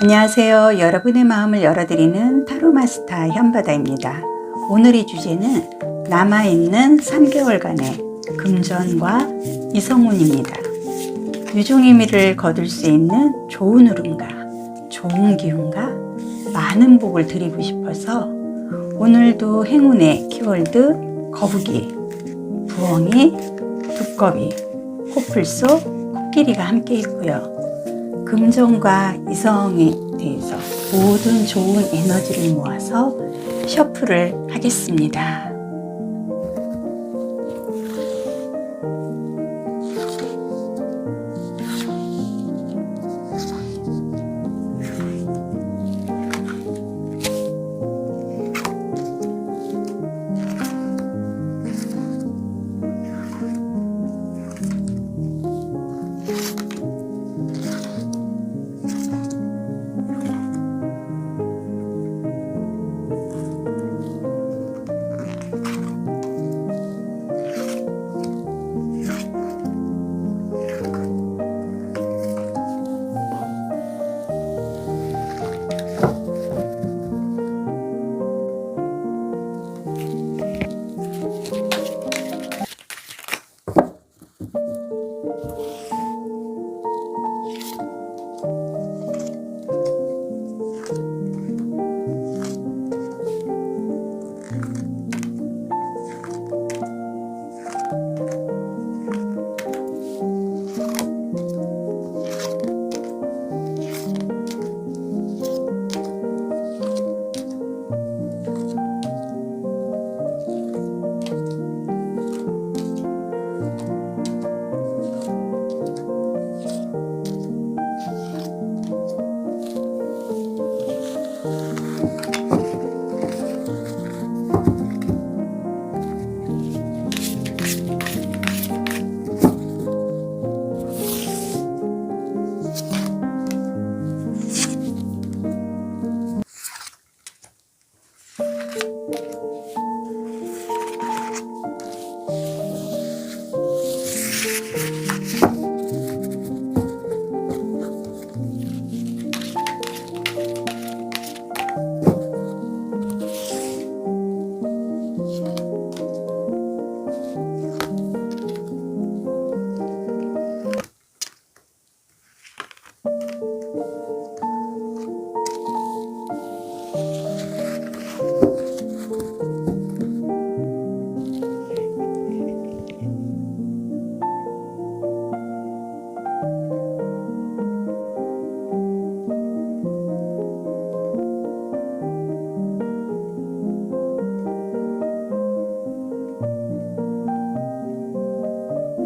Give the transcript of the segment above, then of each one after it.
안녕하세요. 여러분의 마음을 열어드리는 타로 마스터 현바다입니다. 오늘의 주제는 남아있는 3개월간의 금전과 이성운입니다. 유종의미를 거둘 수 있는 좋은 흐름과 좋은 기운과 많은 복을 드리고 싶어서 오늘도 행운의 키워드 거북이, 부엉이, 두꺼비, 코뿔소, 코끼리가 함께 있고요. 금전과 이성에 대해서 모든 좋은 에너지를 모아서 셔플을 하겠습니다.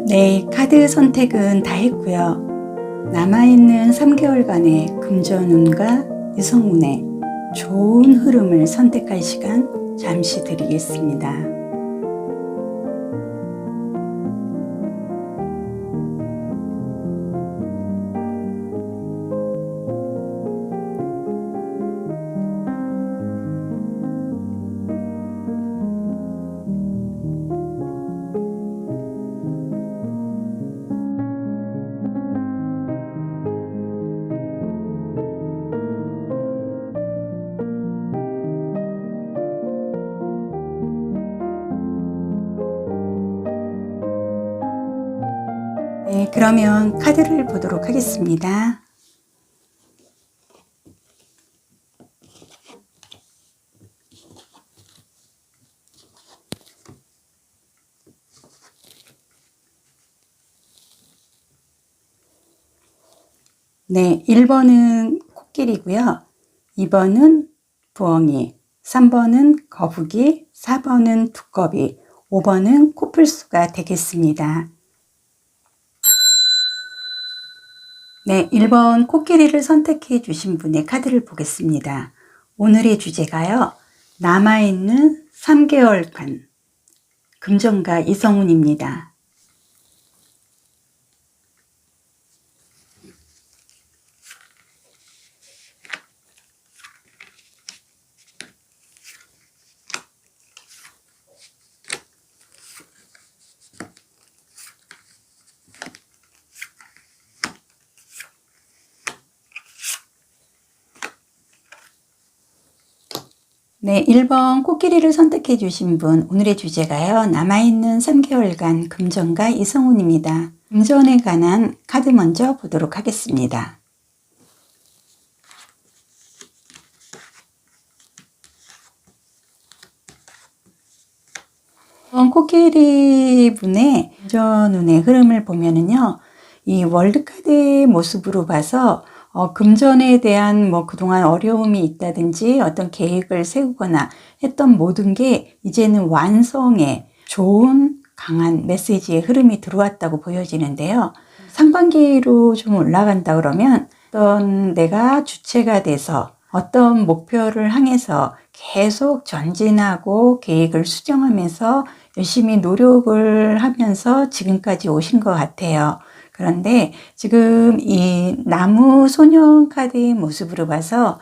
네, 카드 선택은 다 했고요. 남아있는 3개월간의 금전운과 이성운의 좋은 흐름을 선택할 시간 잠시 드리겠습니다. 네, 그러면 카드를 보도록 하겠습니다. 네, 1번은 코끼리고요. 2번은 부엉이, 3번은 거북이, 4번은 두꺼비, 5번은 코뿔소가 되겠습니다. 네, 1번 코끼리를 선택해 주신 분의 카드를 보겠습니다. 오늘의 주제가요. 남아있는 3개월간 금전과 이성운입니다. 네, 1번 코끼리를 선택해 주신 분, 오늘의 주제가요. 남아있는 3개월간 금전가 이성운입니다. 금전에 관한 카드 먼저 보도록 하겠습니다. 코끼리 분의 금전운의 흐름을 보면은요, 이 월드카드의 모습으로 봐서 금전에 대한 그동안 어려움이 있다든지 어떤 계획을 세우거나 했던 모든 게 이제는 완성에 좋은 강한 메시지의 흐름이 들어왔다고 보여지는데요. 상반기로 좀 올라간다 그러면 어떤 내가 주체가 돼서 어떤 목표를 향해서 계속 전진하고 계획을 수정하면서 열심히 노력을 하면서 지금까지 오신 것 같아요. 그런데 지금 이 나무 소년 카드의 모습으로 봐서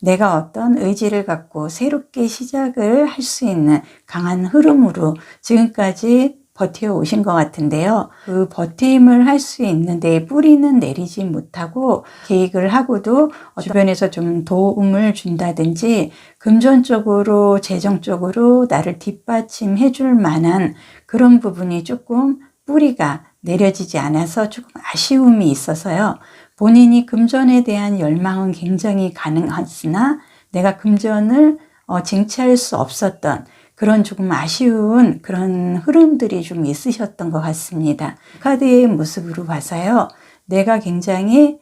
내가 어떤 의지를 갖고 새롭게 시작을 할 수 있는 강한 흐름으로 지금까지 버텨 오신 것 같은데요. 그 버팀을 할 수 있는데 뿌리는 내리지 못하고 계획을 하고도 주변에서 좀 도움을 준다든지 금전적으로 재정적으로 나를 뒷받침해 줄 만한 그런 부분이 조금 뿌리가 내려지지 않아서 조금 아쉬움이 있어서요. 본인이 금전에 대한 열망은 굉장히 가능하으나 내가 금전을 쟁취할 수 없었던 그런 조금 아쉬운 그런 흐름들이 좀 있으셨던 것 같습니다. 카드의 모습으로 봐서요. 내가 굉장히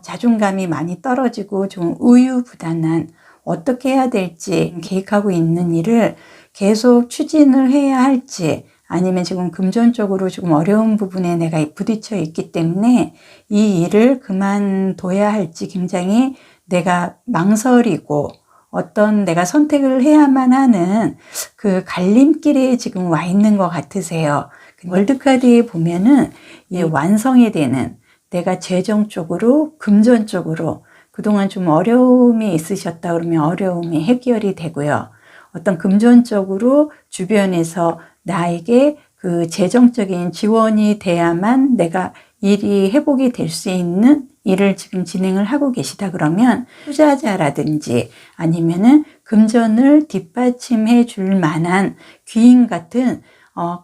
자존감이 많이 떨어지고 좀 우유부단한 어떻게 해야 될지 계획하고 있는 일을 계속 추진을 해야 할지 아니면 지금 금전적으로 조금 어려운 부분에 내가 부딪혀 있기 때문에 이 일을 그만둬야 할지 굉장히 내가 망설이고 어떤 내가 선택을 해야만 하는 그 갈림길에 지금 와 있는 것 같으세요. 월드카드에 보면은 이 완성이 되는 내가 재정적으로 금전적으로 그동안 좀 어려움이 있으셨다 그러면 어려움이 해결이 되고요. 어떤 금전적으로 주변에서 나에게 그 재정적인 지원이 돼야만 내가 일이 회복이 될 수 있는 일을 지금 진행을 하고 계시다 그러면 투자자라든지 아니면은 금전을 뒷받침해 줄 만한 귀인 같은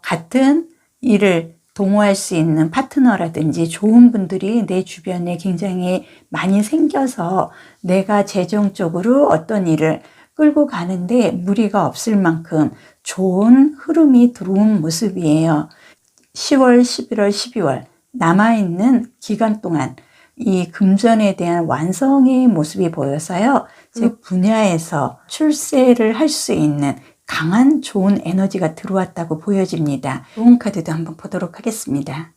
같은 일을 동호할 수 있는 파트너라든지 좋은 분들이 내 주변에 굉장히 많이 생겨서 내가 재정적으로 어떤 일을 끌고 가는데 무리가 없을 만큼 좋은 흐름이 들어온 모습이에요. 10월, 11월, 12월 남아있는 기간 동안 이 금전에 대한 완성의 모습이 보여서요. 제 분야에서 출세를 할 수 있는 강한 좋은 에너지가 들어왔다고 보여집니다. 좋은 카드도 한번 보도록 하겠습니다.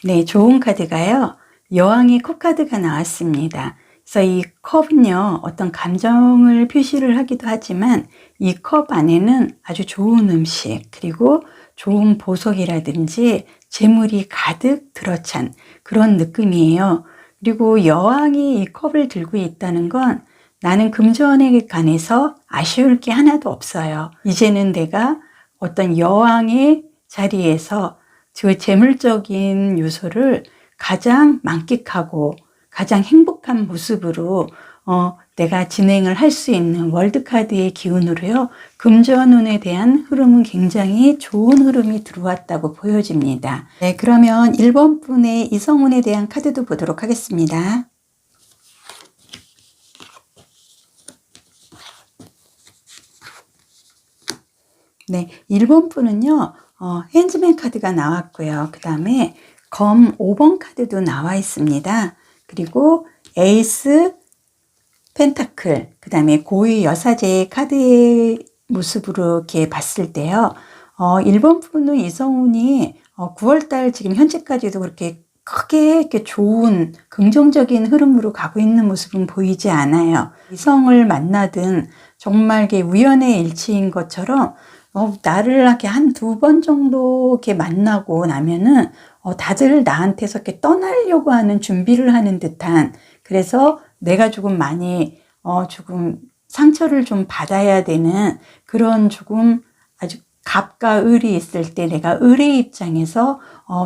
네, 좋은 카드가요. 여왕의 컵 카드가 나왔습니다. 그래서 이 컵은요, 어떤 감정을 표시를 하기도 하지만 이 컵 안에는 아주 좋은 음식, 그리고 좋은 보석이라든지 재물이 가득 들어찬 그런 느낌이에요. 그리고 여왕이 이 컵을 들고 있다는 건 나는 금전에 관해서 아쉬울 게 하나도 없어요. 이제는 내가 어떤 여왕의 자리에서 그 재물적인 요소를 가장 만끽하고 가장 행복한 모습으로 내가 진행을 할 수 있는 월드카드의 기운으로요. 금전운에 대한 흐름은 굉장히 좋은 흐름이 들어왔다고 보여집니다. 네, 그러면 1번 분의 이성운에 대한 카드도 보도록 하겠습니다. 네, 1번 분은요. 핸즈맨 카드가 나왔고요. 그 다음에 검 5번 카드도 나와 있습니다. 그리고 에이스 펜타클, 그 다음에 고위 여사제의 카드의 모습으로 이렇게 봤을 때요. 1번 분은 이성운이 9월달 지금 현재까지도 그렇게 크게 이렇게 좋은 긍정적인 흐름으로 가고 있는 모습은 보이지 않아요. 이성을 만나든 정말 이게 우연의 일치인 것처럼 나를 이렇게 한 2번 정도 이렇게 만나고 나면은 다들 나한테서 이렇게 떠나려고 하는 준비를 하는 듯한, 그래서 내가 조금 많이 조금 상처를 좀 받아야 되는 그런 조금 아주 갑과 을이 있을 때 내가 을의 입장에서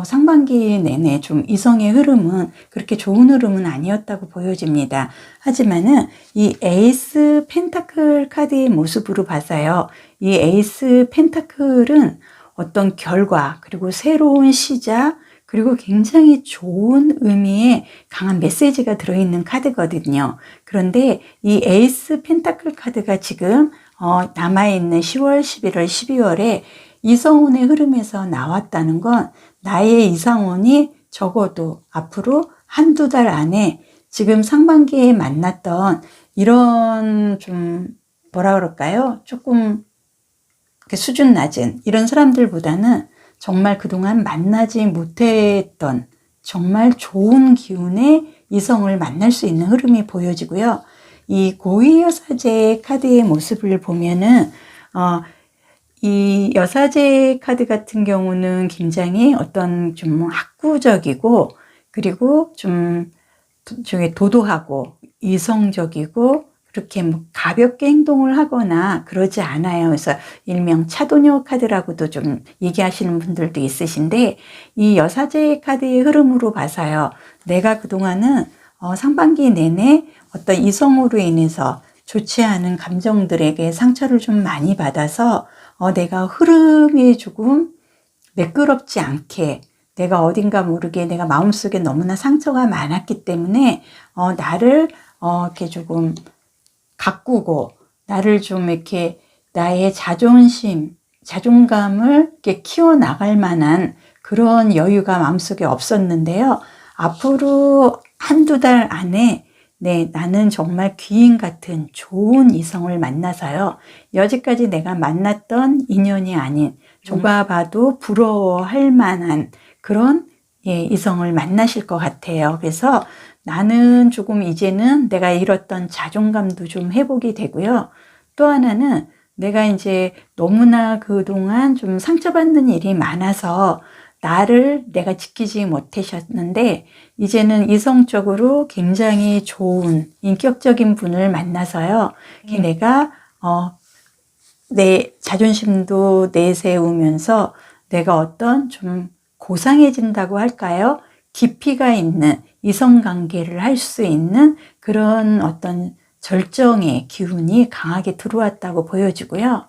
상반기 내내 좀 이성의 흐름은 그렇게 좋은 흐름은 아니었다고 보여집니다. 하지만은 이 에이스 펜타클 카드의 모습으로 봐서요. 이 에이스 펜타클은 어떤 결과, 그리고 새로운 시작, 그리고 굉장히 좋은 의미의 강한 메시지가 들어있는 카드거든요. 그런데 이 에이스 펜타클 카드가 지금 남아있는 10월, 11월, 12월에 이성운의 흐름에서 나왔다는 건 나의 이성운이 적어도 앞으로 한두 달 안에 지금 상반기에 만났던 이런 좀 뭐라 그럴까요? 조금 수준 낮은 이런 사람들보다는 정말 그동안 만나지 못했던 정말 좋은 기운의 이성을 만날 수 있는 흐름이 보여지고요. 이 고위여사제 카드의 모습을 보면은 이 여사제 카드 같은 경우는 굉장히 어떤 좀 학구적이고 그리고 좀 도도하고 이성적이고 그렇게 뭐 가볍게 행동을 하거나 그러지 않아요. 그래서 일명 차도녀 카드라고도 좀 얘기하시는 분들도 있으신데 이 여사제 카드의 흐름으로 봐서요. 내가 그동안은 상반기 내내 어떤 이성으로 인해서 좋지 않은 감정들에게 상처를 좀 많이 받아서 내가 흐름이 조금 매끄럽지 않게 내가 어딘가 모르게 내가 마음속에 너무나 상처가 많았기 때문에 나를 이렇게 조금 가꾸고 나를 좀 이렇게 나의 자존심, 자존감을 이렇게 키워나갈 만한 그런 여유가 마음속에 없었는데요. 앞으로 한두 달 안에 나는 정말 귀인 같은 좋은 이성을 만나서요. 여지까지 내가 만났던 인연이 아닌 누가 봐도 부러워할 만한 그런 이성을 만나실 것 같아요. 그래서 나는 조금 이제는 내가 잃었던 자존감도 좀 회복이 되고요. 또 하나는 내가 이제 너무나 그동안 좀 상처받는 일이 많아서 나를 내가 지키지 못하셨는데 이제는 이성적으로 굉장히 좋은 인격적인 분을 만나서요. 내가 내 자존심도 내세우면서 내가 어떤 좀 고상해진다고 할까요? 깊이가 있는 이성관계를 할 수 있는 그런 어떤 절정의 기운이 강하게 들어왔다고 보여지고요.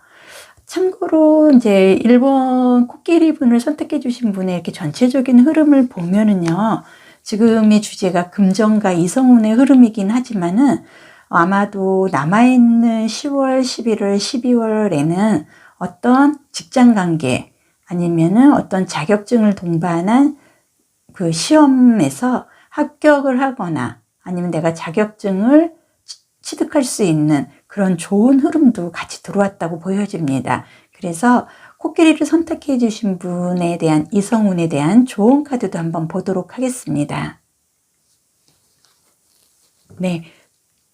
참고로 이제 1번 코끼리 분을 선택해 주신 분의 이렇게 전체적인 흐름을 보면은요. 지금의 주제가 금전과 이성운의 흐름이긴 하지만은 아마도 남아있는 10월, 11월, 12월에는 어떤 직장 관계 아니면은 어떤 자격증을 동반한 그 시험에서 합격을 하거나 아니면 내가 자격증을 취득할 수 있는 그런 좋은 흐름도 같이 들어왔다고 보여집니다. 그래서 코끼리를 선택해 주신 분에 대한 이성운에 대한 좋은 카드도 한번 보도록 하겠습니다. 네,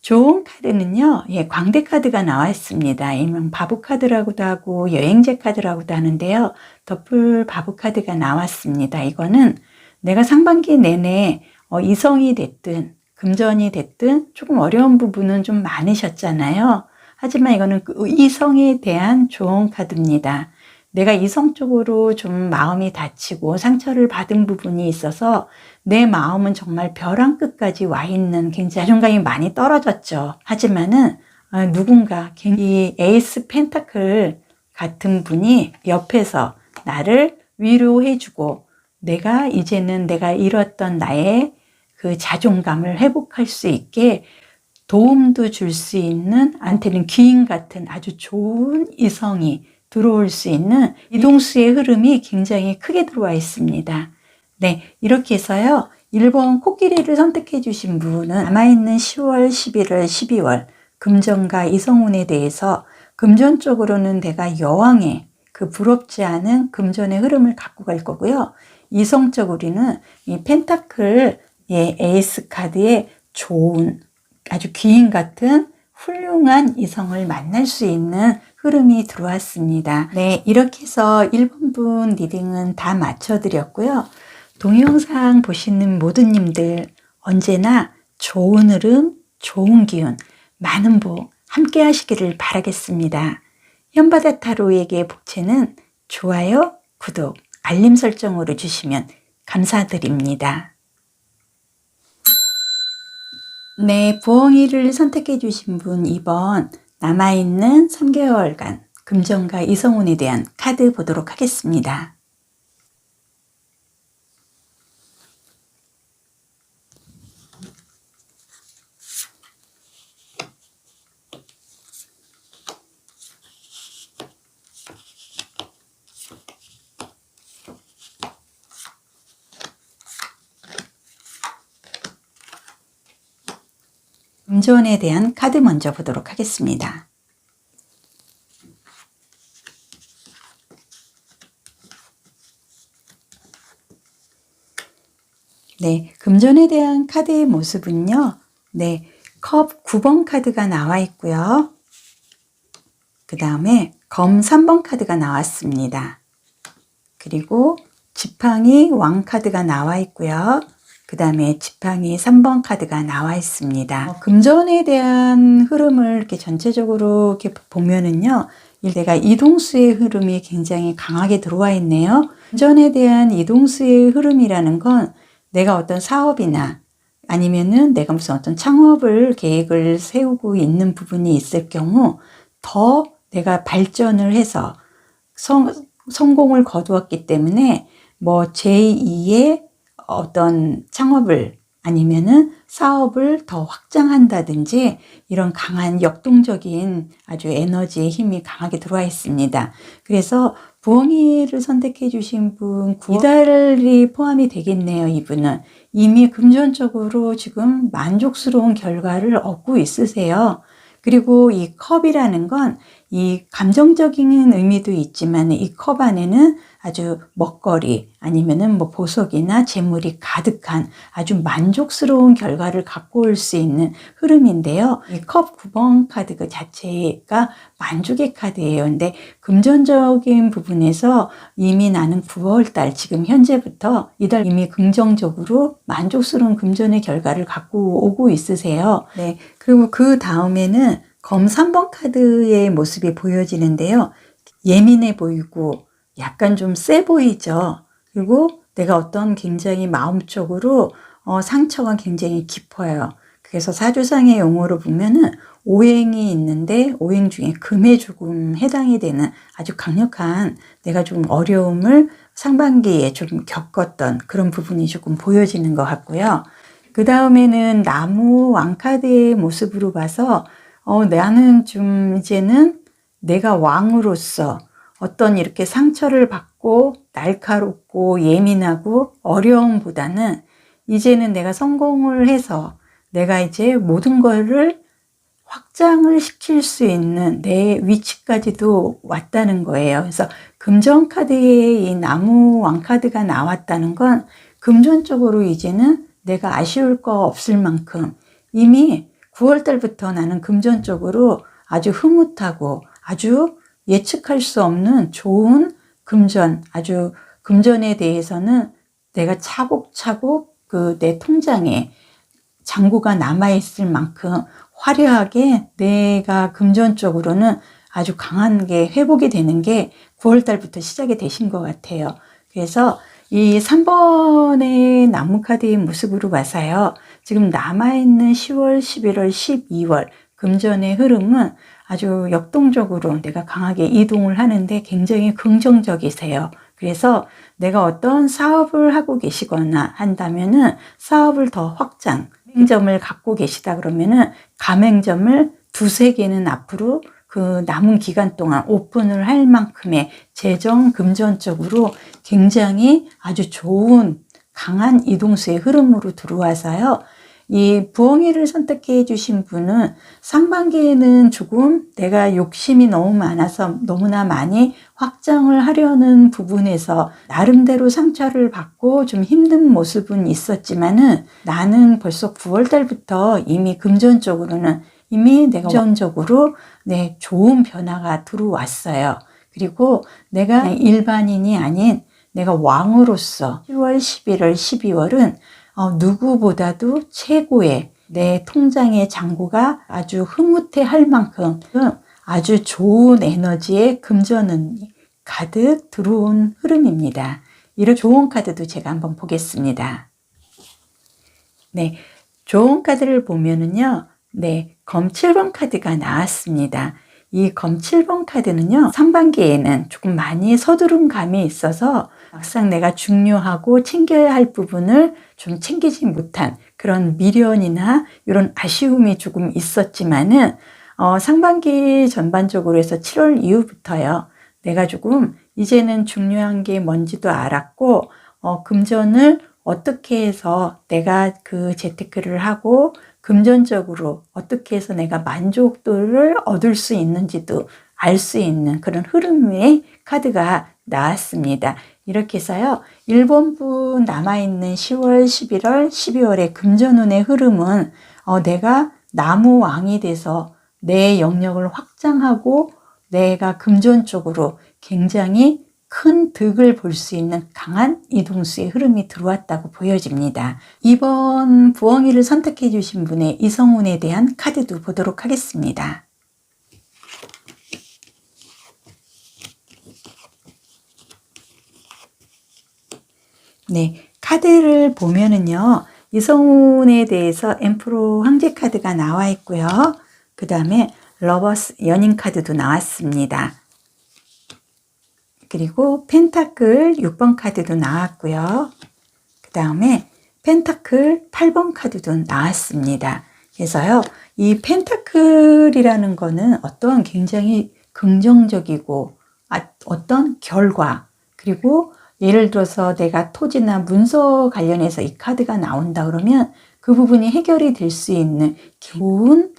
좋은 카드는요, 광대 카드가 나와 있습니다. 일명 바보 카드라고도 하고 여행제 카드라고도 하는데요. 더블 바보 카드가 나왔습니다. 이거는 내가 상반기 내내 이성이 됐든 금전이 됐든 조금 어려운 부분은 좀 많으셨잖아요. 하지만 이거는 그 이성에 대한 좋은 카드입니다. 내가 이성적으로 좀 마음이 다치고 상처를 받은 부분이 있어서 내 마음은 정말 벼랑 끝까지 와 있는 굉장히 자존감이 많이 떨어졌죠. 하지만은 누군가 이 에이스 펜타클 같은 분이 옆에서 나를 위로해주고 내가 이제는 내가 잃었던 나의 그 자존감을 회복할 수 있게 도움도 줄 수 있는 한테는 귀인 같은 아주 좋은 이성이 들어올 수 있는 이동수의 흐름이 굉장히 크게 들어와 있습니다. 네, 이렇게 해서요. 1번 코끼리를 선택해 주신 분은 남아있는 10월, 11월, 12월 금전과 이성운에 대해서 금전적으로는 내가 여왕의 그 부럽지 않은 금전의 흐름을 갖고 갈 거고요. 이성적으로는 이 펜타클 에이스 카드의 좋은 아주 귀인 같은 훌륭한 이성을 만날 수 있는 흐름이 들어왔습니다. 네, 이렇게 해서 1번 분 리딩은 다 마쳐드렸고요. 동영상 보시는 모든 님들 언제나 좋은 흐름, 좋은 기운, 많은 복 함께 하시기를 바라겠습니다. 현바다 타로에게 복채는 좋아요, 구독, 알림 설정으로 주시면 감사드립니다. 네, 부엉이를 선택해 주신 분 2번 남아있는 3개월간 금전과 이성운에 대한 카드 보도록 하겠습니다. 금전에 대한 카드 먼저 보도록 하겠습니다. 네, 금전에 대한 카드의 모습은요. 네, 컵 9번 카드가 나와 있고요. 그 다음에 검 3번 카드가 나왔습니다. 그리고 지팡이 왕 카드가 나와 있고요. 그 다음에 지팡이 3번 카드가 나와 있습니다. 금전에 대한 흐름을 이렇게 전체적으로 이렇게 보면은요. 내가 이동수의 흐름이 굉장히 강하게 들어와 있네요. 금전에 대한 이동수의 흐름이라는 건 내가 어떤 사업이나 아니면은 내가 무슨 어떤 창업을 계획을 세우고 있는 부분이 있을 경우 더 내가 발전을 해서 성공을 거두었기 때문에 뭐 제2의 어떤 창업을 아니면은 사업을 더 확장한다든지 이런 강한 역동적인 아주 에너지의 힘이 강하게 들어와 있습니다. 그래서 부엉이를 선택해 주신 분 2달이 포함이 되겠네요. 이분은 이미 금전적으로 지금 만족스러운 결과를 얻고 있으세요. 그리고 이 컵이라는 건 이 감정적인 의미도 있지만 이 컵 안에는 아주 먹거리 아니면은 뭐 보석이나 재물이 가득한 아주 만족스러운 결과를 갖고 올 수 있는 흐름인데요. 이 컵 9번 카드 그 자체가 만족의 카드예요. 근데 금전적인 부분에서 이미 나는 9월달 지금 현재부터 이달 이미 긍정적으로 만족스러운 금전의 결과를 갖고 오고 있으세요. 네. 그리고 그 다음에는 검 3번 카드의 모습이 보여지는데요. 예민해 보이고 약간 좀 세 보이죠. 그리고 내가 어떤 굉장히 마음적으로 상처가 굉장히 깊어요. 그래서 사주상의 용어로 보면은 오행이 있는데 오행 중에 금에 조금 해당이 되는 아주 강력한 내가 좀 어려움을 상반기에 좀 겪었던 그런 부분이 조금 보여지는 것 같고요. 그 다음에는 나무 왕카드의 모습으로 봐서 나는 좀 이제는 내가 왕으로서 어떤 이렇게 상처를 받고 날카롭고 예민하고 어려움보다는 이제는 내가 성공을 해서 내가 이제 모든 거를 확장을 시킬 수 있는 내 위치까지도 왔다는 거예요. 그래서 금전 카드에 이 나무 왕카드가 나왔다는 건 금전적으로 이제는 내가 아쉬울 거 없을 만큼 이미 9월 달부터 나는 금전적으로 아주 흐뭇하고 아주 예측할 수 없는 좋은 금전, 아주 금전에 대해서는 내가 차곡차곡 그 내 통장에 잔고가 남아있을 만큼 화려하게 내가 금전적으로는 아주 강하게 회복이 되는 게 9월 달부터 시작이 되신 것 같아요. 그래서 이 3번의 나무카드의 모습으로 봐서요. 지금 남아있는 10월, 11월, 12월 금전의 흐름은 아주 역동적으로 내가 강하게 이동을 하는데 굉장히 긍정적이세요. 그래서 내가 어떤 사업을 하고 계시거나 한다면은 사업을 더 확장, 가맹점을 갖고 계시다 그러면은 가맹점을 2-3개는 앞으로 그 남은 기간 동안 오픈을 할 만큼의 재정 금전적으로 굉장히 아주 좋은 강한 이동수의 흐름으로 들어와서요. 이 부엉이를 선택해 주신 분은 상반기에는 조금 내가 욕심이 너무 많아서 너무나 많이 확장을 하려는 부분에서 나름대로 상처를 받고 좀 힘든 모습은 있었지만은 나는 벌써 9월 달부터 이미 금전적으로는 이미 내가 금전적으로 좋은 변화가 들어왔어요. 그리고 내가 일반인이 아닌 내가 왕으로서 10월, 11월, 12월은 누구보다도 최고의 내 통장의 잔고가 아주 흐뭇해 할 만큼 아주 좋은 에너지의 금전은 가득 들어온 흐름입니다. 이런 좋은 카드도 제가 한번 보겠습니다. 네, 좋은 카드를 보면은요, 네, 검 7번 카드가 나왔습니다. 이 검 7번 카드는요, 상반기에는 조금 많이 서두른 감이 있어서 막상 내가 중요하고 챙겨야 할 부분을 좀 챙기지 못한 그런 미련이나 이런 아쉬움이 조금 있었지만은, 상반기 전반적으로 해서 7월 이후부터요, 내가 조금 이제는 중요한 게 뭔지도 알았고, 금전을 어떻게 해서 내가 그 재테크를 하고 금전적으로 어떻게 해서 내가 만족도를 얻을 수 있는지도 알 수 있는 그런 흐름의 카드가 나왔습니다. 이렇게 해서요, 1번분 남아있는 10월, 11월, 12월의 금전운의 흐름은 내가 나무왕이 돼서 내 영역을 확장하고 내가 금전적으로 굉장히 큰 득을 볼 수 있는 강한 이동수의 흐름이 들어왔다고 보여집니다. 이번 부엉이를 선택해 주신 분의 이성운에 대한 카드도 보도록 하겠습니다. 네, 카드를 보면은요, 이성운에 대해서 엠프로 황제 카드가 나와 있고요. 그 다음에 러버스 연인 카드도 나왔습니다. 그리고 펜타클 6번 카드도 나왔고요. 그 다음에 펜타클 8번 카드도 나왔습니다. 그래서요, 이 펜타클이라는 거는 어떠한 굉장히 긍정적이고 어떤 결과, 그리고 예를 들어서 내가 토지나 문서 관련해서 이 카드가 나온다 그러면 그 부분이 해결이 될 수 있는 좋은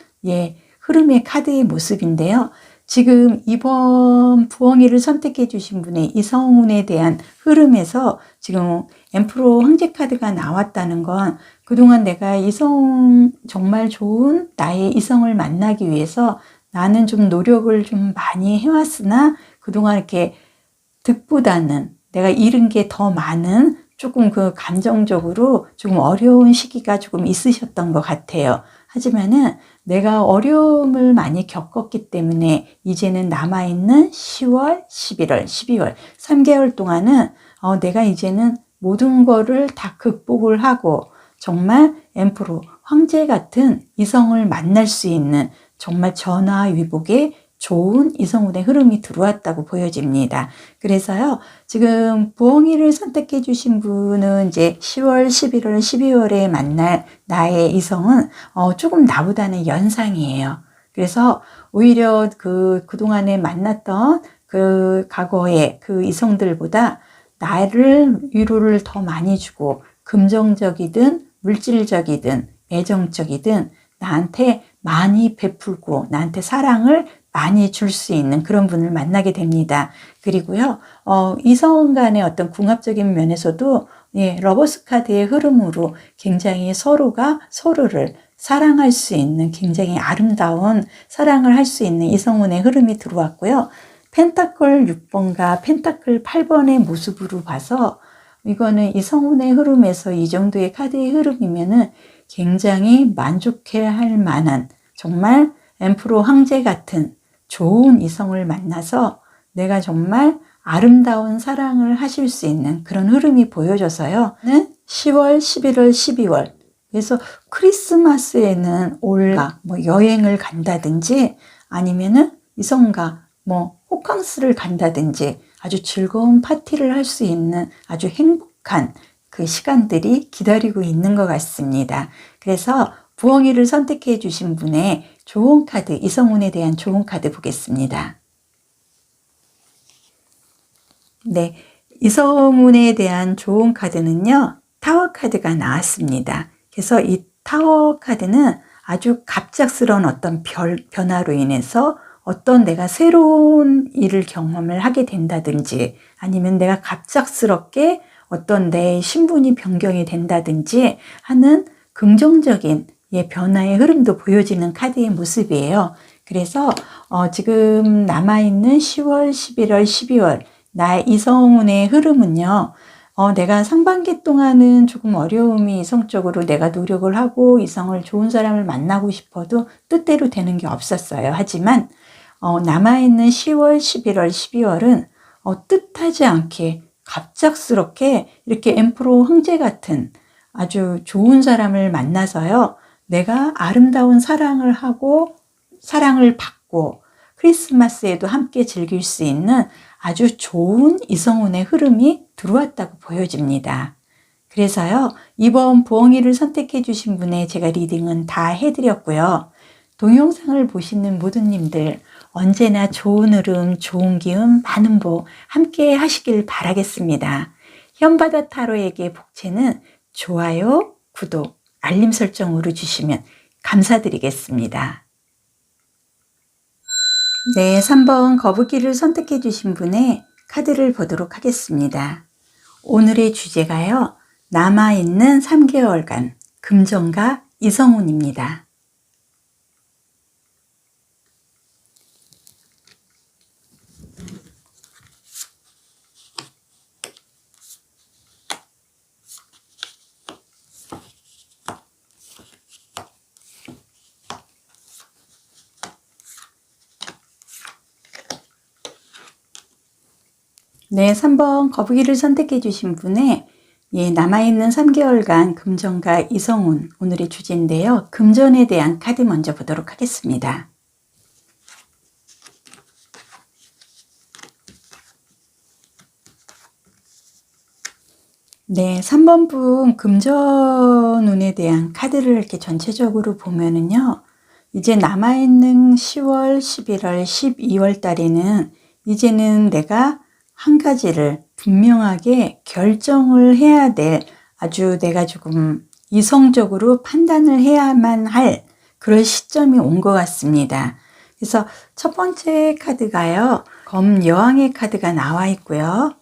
흐름의 카드의 모습인데요. 지금 이번 부엉이를 선택해 주신 분의 이성운에 대한 흐름에서 지금 엠프로 황제 카드가 나왔다는 건 그동안 내가 정말 좋은 나의 이성을 만나기 위해서 나는 좀 노력을 좀 많이 해왔으나 그동안 이렇게 득보다는 내가 잃은 게 더 많은 조금 그 감정적으로 조금 어려운 시기가 조금 있으셨던 것 같아요. 하지만은 내가 어려움을 많이 겪었기 때문에 이제는 남아있는 10월, 11월, 12월 3개월 동안은 내가 이제는 모든 거를 다 극복을 하고 정말 엠프로 황제 같은 이성을 만날 수 있는 정말 전화위복의 좋은 이성운의 흐름이 들어왔다고 보여집니다. 그래서요, 지금 부엉이를 선택해 주신 분은 이제 10월, 11월, 12월에 만날 나의 이성은 조금 나보다는 연상이에요. 그래서 오히려 그동안에 만났던 그 과거의 그 이성들보다 나를 위로를 더 많이 주고 금전적이든 물질적이든 애정적이든 나한테 많이 베풀고 나한테 사랑을 많이 줄 수 있는 그런 분을 만나게 됩니다. 그리고요, 이성 간의 어떤 궁합적인 면에서도 러버스 카드의 흐름으로 굉장히 서로가 서로를 사랑할 수 있는 굉장히 아름다운 사랑을 할 수 있는 이성운의 흐름이 들어왔고요. 펜타클 6번과 펜타클 8번의 모습으로 봐서 이거는 이성운의 흐름에서 이 정도의 카드의 흐름이면은 굉장히 만족해 할 만한 정말 엠프로 황제 같은 좋은 이성을 만나서 내가 정말 아름다운 사랑을 하실 수 있는 그런 흐름이 보여져서요. 10월, 11월, 12월. 그래서 크리스마스에는 올가 여행을 간다든지 아니면은 이성과 호캉스를 간다든지 아주 즐거운 파티를 할 수 있는 아주 행복한 그 시간들이 기다리고 있는 것 같습니다. 그래서 부엉이를 선택해 주신 분의 좋은 카드, 이성운에 대한 좋은 카드 보겠습니다. 네, 이성운에 대한 좋은 카드는요, 타워 카드가 나왔습니다. 그래서 이 타워 카드는 아주 갑작스러운 어떤 변화로 인해서 어떤 내가 새로운 일을 경험을 하게 된다든지 아니면 내가 갑작스럽게 어떤 내 신분이 변경이 된다든지 하는 긍정적인 변화의 흐름도 보여지는 카드의 모습이에요. 그래서 지금 남아있는 10월, 11월, 12월 나의 이성운의 흐름은요. 내가 상반기 동안은 조금 어려움이 이성적으로 내가 노력을 하고 이성을 좋은 사람을 만나고 싶어도 뜻대로 되는 게 없었어요. 하지만 남아있는 10월, 11월, 12월은 뜻하지 않게 갑작스럽게 이렇게 엠프로 황제 같은 아주 좋은 사람을 만나서요. 내가 아름다운 사랑을 하고 사랑을 받고 크리스마스에도 함께 즐길 수 있는 아주 좋은 이성운의 흐름이 들어왔다고 보여집니다. 그래서요, 이번 부엉이를 선택해 주신 분의 제가 리딩은 다 해드렸고요. 동영상을 보시는 모든 님들 언제나 좋은 흐름, 좋은 기운, 많은 복 함께 하시길 바라겠습니다. 현바다 타로에게 복채는 좋아요, 구독, 알림 설정으로 주시면 감사드리겠습니다. 네, 3번 거북이를 선택해 주신 분의 카드를 보도록 하겠습니다. 오늘의 주제가요, 남아있는 3개월간 금전가 이성운입니다. 네, 3번 거북이를 선택해 주신 분의 남아있는 3개월간 금전가 이성운 오늘의 주제인데요. 금전에 대한 카드 먼저 보도록 하겠습니다. 네, 3번 분 금전운에 대한 카드를 이렇게 전체적으로 보면은요. 이제 남아있는 10월, 11월, 12월 달에는 이제는 내가 한 가지를 분명하게 결정을 해야 될 아주 내가 조금 이성적으로 판단을 해야만 할 그런 시점이 온 것 같습니다. 그래서 첫 번째 카드가요. 검 여왕의 카드가 나와 있고요.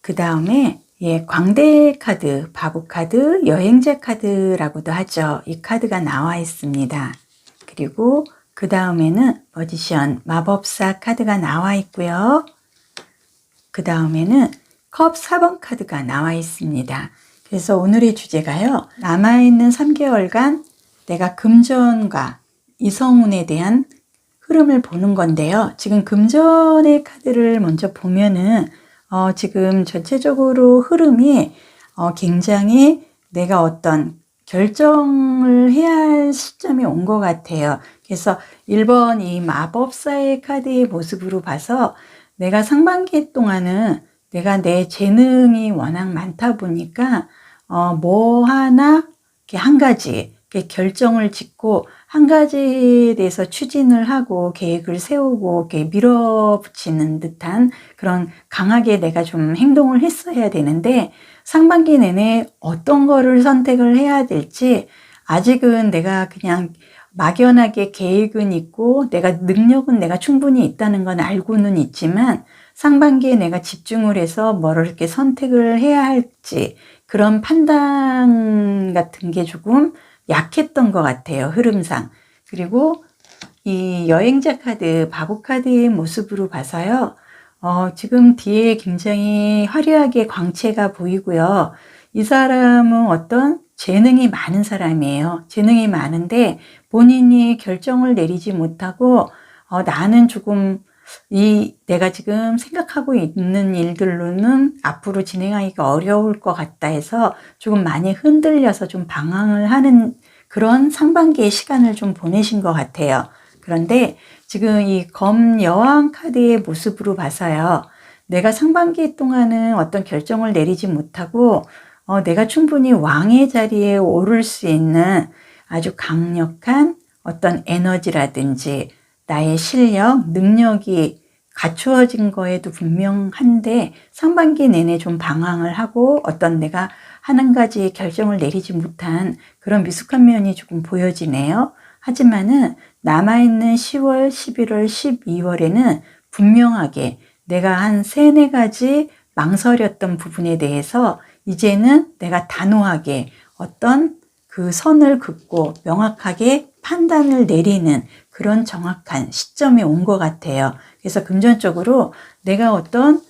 그 다음에 광대 카드, 바보 카드, 여행자 카드라고도 하죠. 이 카드가 나와 있습니다. 그리고 그 다음에는 머지션, 마법사 카드가 나와 있고요. 그 다음에는 컵 4번 카드가 나와 있습니다. 그래서 오늘의 주제가요. 남아있는 3개월간 내가 금전과 이성운에 대한 흐름을 보는 건데요. 지금 금전의 카드를 먼저 보면은 지금 전체적으로 흐름이 굉장히 내가 어떤 결정을 해야 할 시점이 온 것 같아요. 그래서 1번 이 마법사의 카드의 모습으로 봐서 내가 상반기 동안은 내가 내 재능이 워낙 많다 보니까 뭐 하나 이렇게 한 가지 이렇게 결정을 짓고 한 가지에 대해서 추진을 하고 계획을 세우고 이렇게 밀어붙이는 듯한 그런 강하게 내가 좀 행동을 했어야 되는데 상반기 내내 어떤 거를 선택을 해야 될지 아직은 내가 그냥 막연하게 계획은 있고 내가 능력은 내가 충분히 있다는 건 알고는 있지만 상반기에 내가 집중을 해서 뭐를 이렇게 선택을 해야 할지 그런 판단 같은 게 조금 약했던 것 같아요. 흐름상. 그리고 이 여행자 카드, 바보 카드의 모습으로 봐서요. 지금 뒤에 굉장히 화려하게 광채가 보이고요. 이 사람은 어떤 재능이 많은 사람이에요. 재능이 많은데 본인이 결정을 내리지 못하고 나는 조금 내가 지금 생각하고 있는 일들로는 앞으로 진행하기가 어려울 것 같다 해서 조금 많이 흔들려서 좀 방황을 하는 그런 상반기의 시간을 좀 보내신 것 같아요. 그런데 지금 이 검 여왕 카드의 모습으로 봐서요. 내가 상반기 동안은 어떤 결정을 내리지 못하고 내가 충분히 왕의 자리에 오를 수 있는 아주 강력한 어떤 에너지라든지 나의 실력, 능력이 갖추어진 거에도 분명한데 상반기 내내 좀 방황을 하고 어떤 내가 한 가지 결정을 내리지 못한 그런 미숙한 면이 조금 보여지네요. 하지만은 남아있는 10월, 11월, 12월에는 분명하게 내가 한 3, 4가지 망설였던 부분에 대해서 이제는 내가 단호하게 어떤 그 선을 긋고 명확하게 판단을 내리는 그런 정확한 시점이 온 것 같아요. 그래서 금전적으로 내가 어떤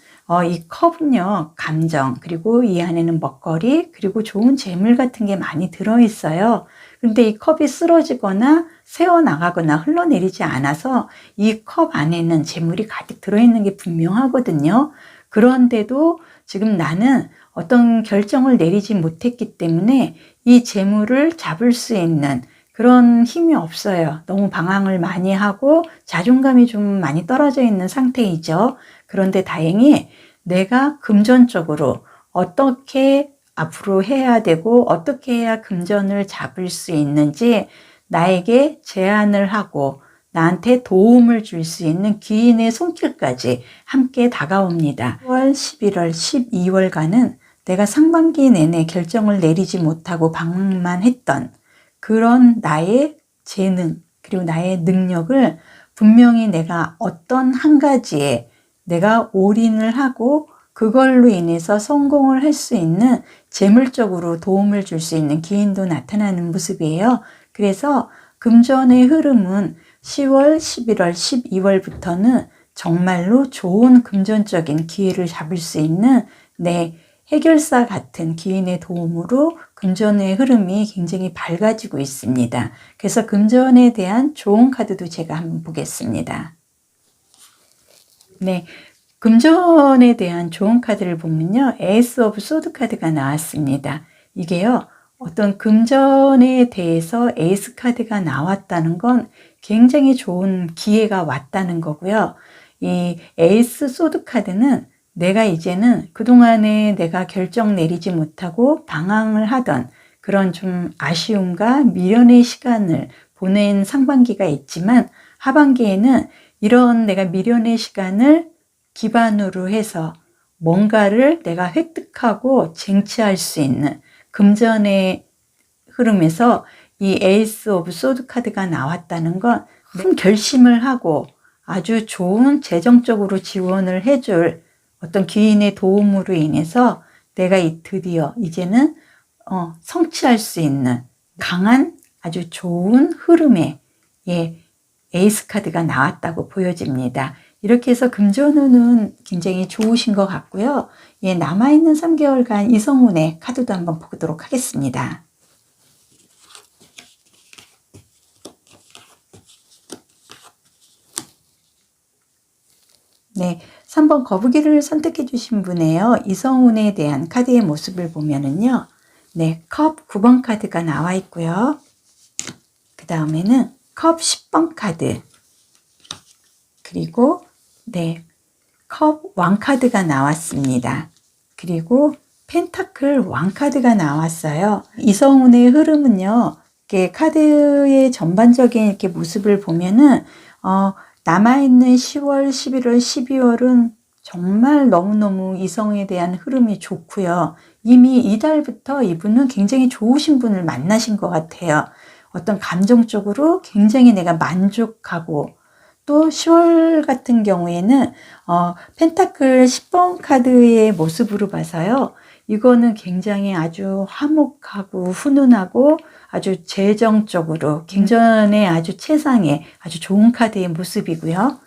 이 컵은요, 감정, 그리고 이 안에는 먹거리, 그리고 좋은 재물 같은 게 많이 들어있어요. 근데 이 컵이 쓰러지거나 새어나가거나 흘러내리지 않아서 이 컵 안에는 재물이 가득 들어있는 게 분명하거든요. 그런데도 지금 나는 어떤 결정을 내리지 못했기 때문에 이 재물을 잡을 수 있는 그런 힘이 없어요. 너무 방황을 많이 하고 자존감이 좀 많이 떨어져 있는 상태이죠. 그런데 다행히 내가 금전적으로 어떻게 앞으로 해야 되고 어떻게 해야 금전을 잡을 수 있는지 나에게 제안을 하고 나한테 도움을 줄 수 있는 귀인의 손길까지 함께 다가옵니다. 10월, 11월, 12월간은 내가 상반기 내내 결정을 내리지 못하고 방황만 했던 그런 나의 재능 그리고 나의 능력을 분명히 내가 어떤 한 가지에 내가 올인을 하고 그걸로 인해서 성공을 할 수 있는 재물적으로 도움을 줄 수 있는 기인도 나타나는 모습이에요. 그래서 금전의 흐름은 10월, 11월, 12월부터는 정말로 좋은 금전적인 기회를 잡을 수 있는 내 해결사 같은 기인의 도움으로 금전의 흐름이 굉장히 밝아지고 있습니다. 그래서 금전에 대한 좋은 카드도 제가 한번 보겠습니다. 네, 금전에 대한 좋은 카드를 보면요, 에이스 오브 소드 카드가 나왔습니다. 이게요, 어떤 금전에 대해서 에이스 카드가 나왔다는 건 굉장히 좋은 기회가 왔다는 거고요. 이 에이스 소드 카드는 내가 이제는 그동안에 내가 결정 내리지 못하고 방황을 하던 그런 좀 아쉬움과 미련의 시간을 보낸 상반기가 있지만 하반기에는 이런 내가 미련의 시간을 기반으로 해서 뭔가를 내가 획득하고 쟁취할 수 있는 금전의 흐름에서 이 에이스 오브 소드 카드가 나왔다는 건 큰 결심을 하고 아주 좋은 재정적으로 지원을 해줄 어떤 귀인의 도움으로 인해서 내가 드디어 이제는 성취할 수 있는 강한 아주 좋은 흐름의 에이스 카드가 나왔다고 보여집니다. 이렇게 해서 금전운은 굉장히 좋으신 것 같고요. 남아있는 3개월간 이성운의 카드도 한번 보도록 하겠습니다. 네, 3번 거북이를 선택해 주신 분이에요. 이성운에 대한 카드의 모습을 보면은요. 네, 컵 9번 카드가 나와 있고요. 그 다음에는 컵 10번 카드. 그리고 네, 컵 왕카드가 나왔습니다. 그리고 펜타클 왕카드가 나왔어요. 이성운의 흐름은요. 이렇게 카드의 전반적인 이렇게 모습을 보면은 남아있는 10월, 11월, 12월은 정말 너무너무 이성에 대한 흐름이 좋고요. 이미 이달부터 이분은 굉장히 좋으신 분을 만나신 것 같아요. 어떤 감정적으로 굉장히 내가 만족하고 또 10월 같은 경우에는 펜타클 10번 카드의 모습으로 봐서요. 이거는 굉장히 아주 화목하고 훈훈하고 아주 재정적으로 금전의 아주 최상의 아주 좋은 카드의 모습이고요.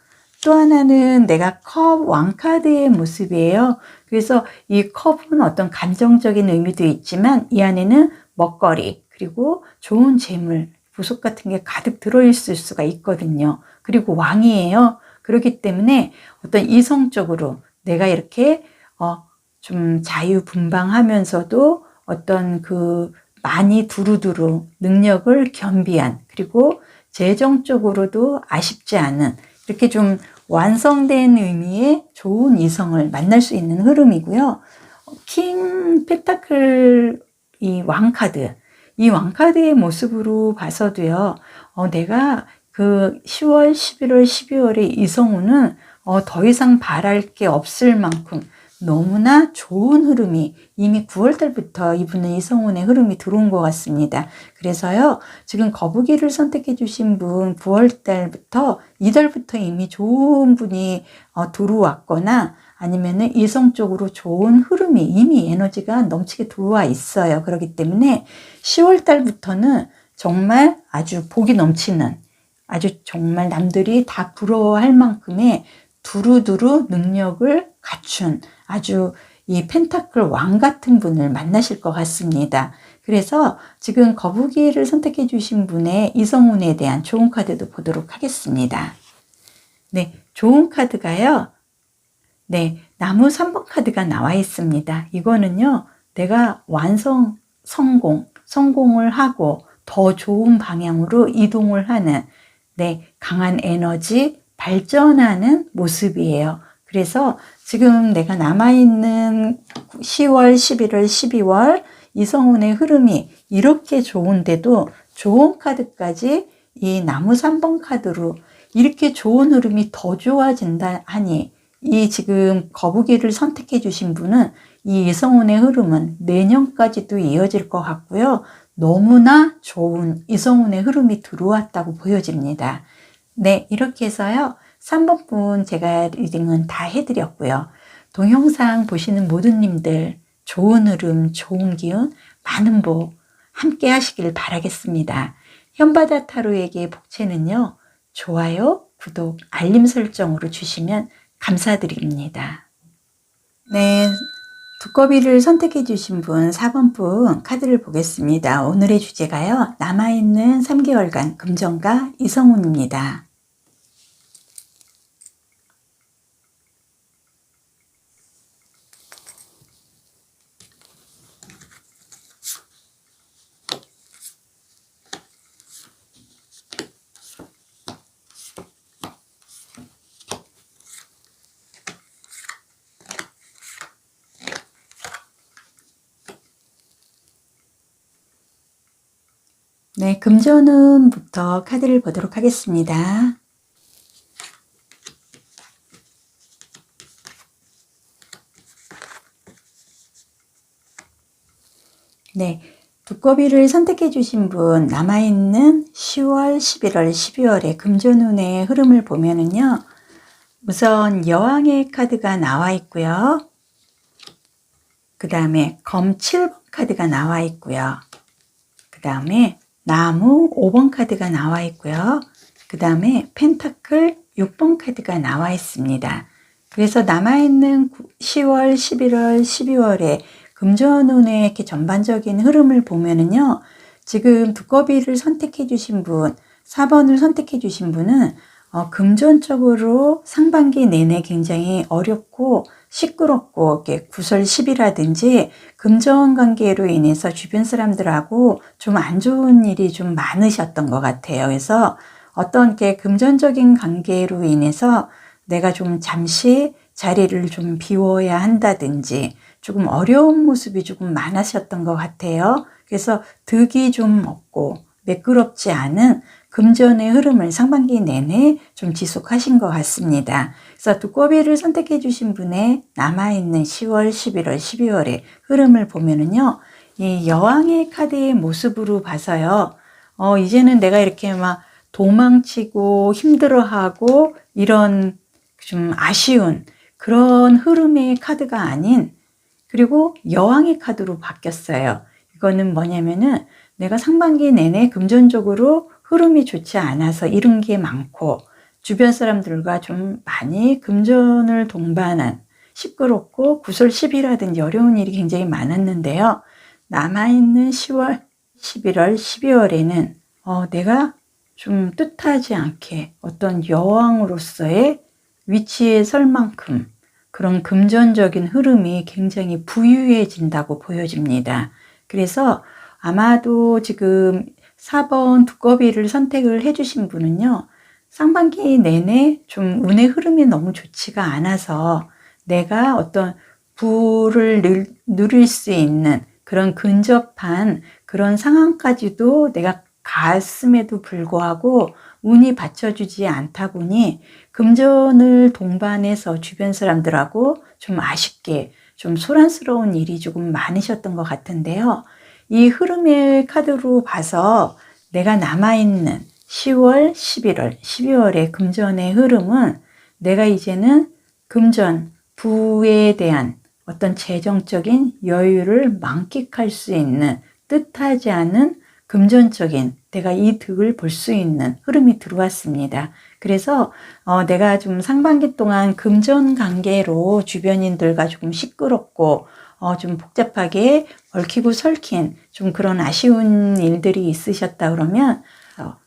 또 하나는 내가 컵 왕카드의 모습이에요. 그래서 이 컵은 어떤 감정적인 의미도 있지만 이 안에는 먹거리 그리고 좋은 재물, 보석 같은 게 가득 들어있을 수가 있거든요. 그리고 왕이에요. 그렇기 때문에 어떤 이성적으로 내가 이렇게 좀 자유분방하면서도 어떤 그 많이 두루두루 능력을 겸비한 그리고 재정적으로도 아쉽지 않은 이렇게 좀 완성된 의미의 좋은 이성을 만날 수 있는 흐름이고요. 킹 펜타클 이 왕카드 이 왕카드의 모습으로 봐서도요. 내가 그 10월, 11월, 12월의 이성운은 더 이상 바랄 게 없을 만큼 너무나 좋은 흐름이 이미 9월 달부터 이분은 이성운의 흐름이 들어온 것 같습니다. 그래서요, 지금 거북이를 선택해 주신 분 9월 달부터 이달부터 이미 좋은 분이 들어왔거나 아니면은 이성적으로 좋은 흐름이 이미 에너지가 넘치게 들어와 있어요. 그렇기 때문에 10월 달부터는 정말 아주 복이 넘치는 아주 정말 남들이 다 부러워할 만큼의 두루두루 능력을 갖춘 아주 이 펜타클 왕 같은 분을 만나실 것 같습니다. 그래서 지금 거북이를 선택해 주신 분의 이성운에 대한 좋은 카드도 보도록 하겠습니다. 네, 좋은 카드가요. 네, 나무 3번 카드가 나와 있습니다. 이거는요, 내가 성공을 하고 더 좋은 방향으로 이동을 하는, 네, 강한 에너지, 발전하는 모습이에요. 그래서 지금 내가 남아있는 10월, 11월, 12월 이성운의 흐름이 이렇게 좋은데도 좋은 카드까지 이 나무 3번 카드로 이렇게 좋은 흐름이 더 좋아진다 하니 이 지금 거북이를 선택해 주신 분은 이 이성운의 흐름은 내년까지도 이어질 것 같고요. 너무나 좋은 이성운의 흐름이 들어왔다고 보여집니다. 네, 이렇게 해서요. 3번 분 제가 리딩은 다 해드렸고요. 동영상 보시는 모든 님들 좋은 흐름, 좋은 기운, 많은 복 함께 하시길 바라겠습니다. 현바다 타로에게 복채는요. 좋아요, 구독, 알림 설정으로 주시면 감사드립니다. 네, 두꺼비를 선택해 주신 분 4번 분 카드를 보겠습니다. 오늘의 주제가요. 남아있는 3개월간 금전가 이성운입니다. 네, 금전운부터 카드를 보도록 하겠습니다. 네, 두꺼비를 선택해 주신 분 남아있는 10월, 11월, 12월의 금전운의 흐름을 보면은요. 우선 여왕의 카드가 나와 있고요. 그 다음에 검 7번 카드가 나와 있고요. 그 다음에 나무 5번 카드가 나와 있고요. 그 다음에 펜타클 6번 카드가 나와 있습니다. 그래서 남아있는 10월, 11월, 12월에 금전운의 이렇게 전반적인 흐름을 보면은요. 지금 두꺼비를 선택해 주신 분, 4번을 선택해 주신 분은 금전적으로 상반기 내내 굉장히 어렵고 시끄럽고 이렇게 구설시비라든지 금전 관계로 인해서 주변 사람들하고 좀 안 좋은 일이 좀 많으셨던 것 같아요. 그래서 어떤 게 금전적인 관계로 인해서 내가 좀 잠시 자리를 좀 비워야 한다든지 조금 어려운 모습이 조금 많으셨던 것 같아요. 그래서 득이 좀 없고 매끄럽지 않은 금전의 흐름을 상반기 내내 좀 지속하신 것 같습니다. 그래서 두꺼비를 선택해 주신 분의 남아있는 10월, 11월, 12월의 흐름을 보면은요, 이 여왕의 카드의 모습으로 봐서요, 이제는 내가 이렇게 막 도망치고 힘들어하고 이런 좀 아쉬운 그런 흐름의 카드가 아닌, 그리고 여왕의 카드로 바뀌었어요. 이거는 뭐냐면은 내가 상반기 내내 금전적으로 흐름이 좋지 않아서 잃은 게 많고 주변 사람들과 좀 많이 금전을 동반한 시끄럽고 구설시비라든지 어려운 일이 굉장히 많았는데요. 남아있는 10월, 11월, 12월에는 내가 좀 뜻하지 않게 어떤 여왕으로서의 위치에 설 만큼 그런 금전적인 흐름이 굉장히 부유해진다고 보여집니다. 그래서 아마도 지금 4번 두꺼비를 선택을 해주신 분은요. 상반기 내내 좀 운의 흐름이 너무 좋지가 않아서 내가 어떤 부를 누릴 수 있는 그런 근접한 그런 상황까지도 내가 갔음에도 불구하고 운이 받쳐주지 않다 보니 금전을 동반해서 주변 사람들하고 좀 아쉽게 좀 소란스러운 일이 조금 많으셨던 것 같은데요. 이 흐름의 카드로 봐서 내가 남아있는 10월, 11월, 12월의 금전의 흐름은 내가 이제는 금전, 부에 대한 어떤 재정적인 여유를 만끽할 수 있는 뜻하지 않은 금전적인 내가 이득을 볼 수 있는 흐름이 들어왔습니다. 그래서 내가 좀 상반기 동안 금전 관계로 주변인들과 조금 시끄럽고 좀 복잡하게 얽히고 설킨 좀 그런 아쉬운 일들이 있으셨다 그러면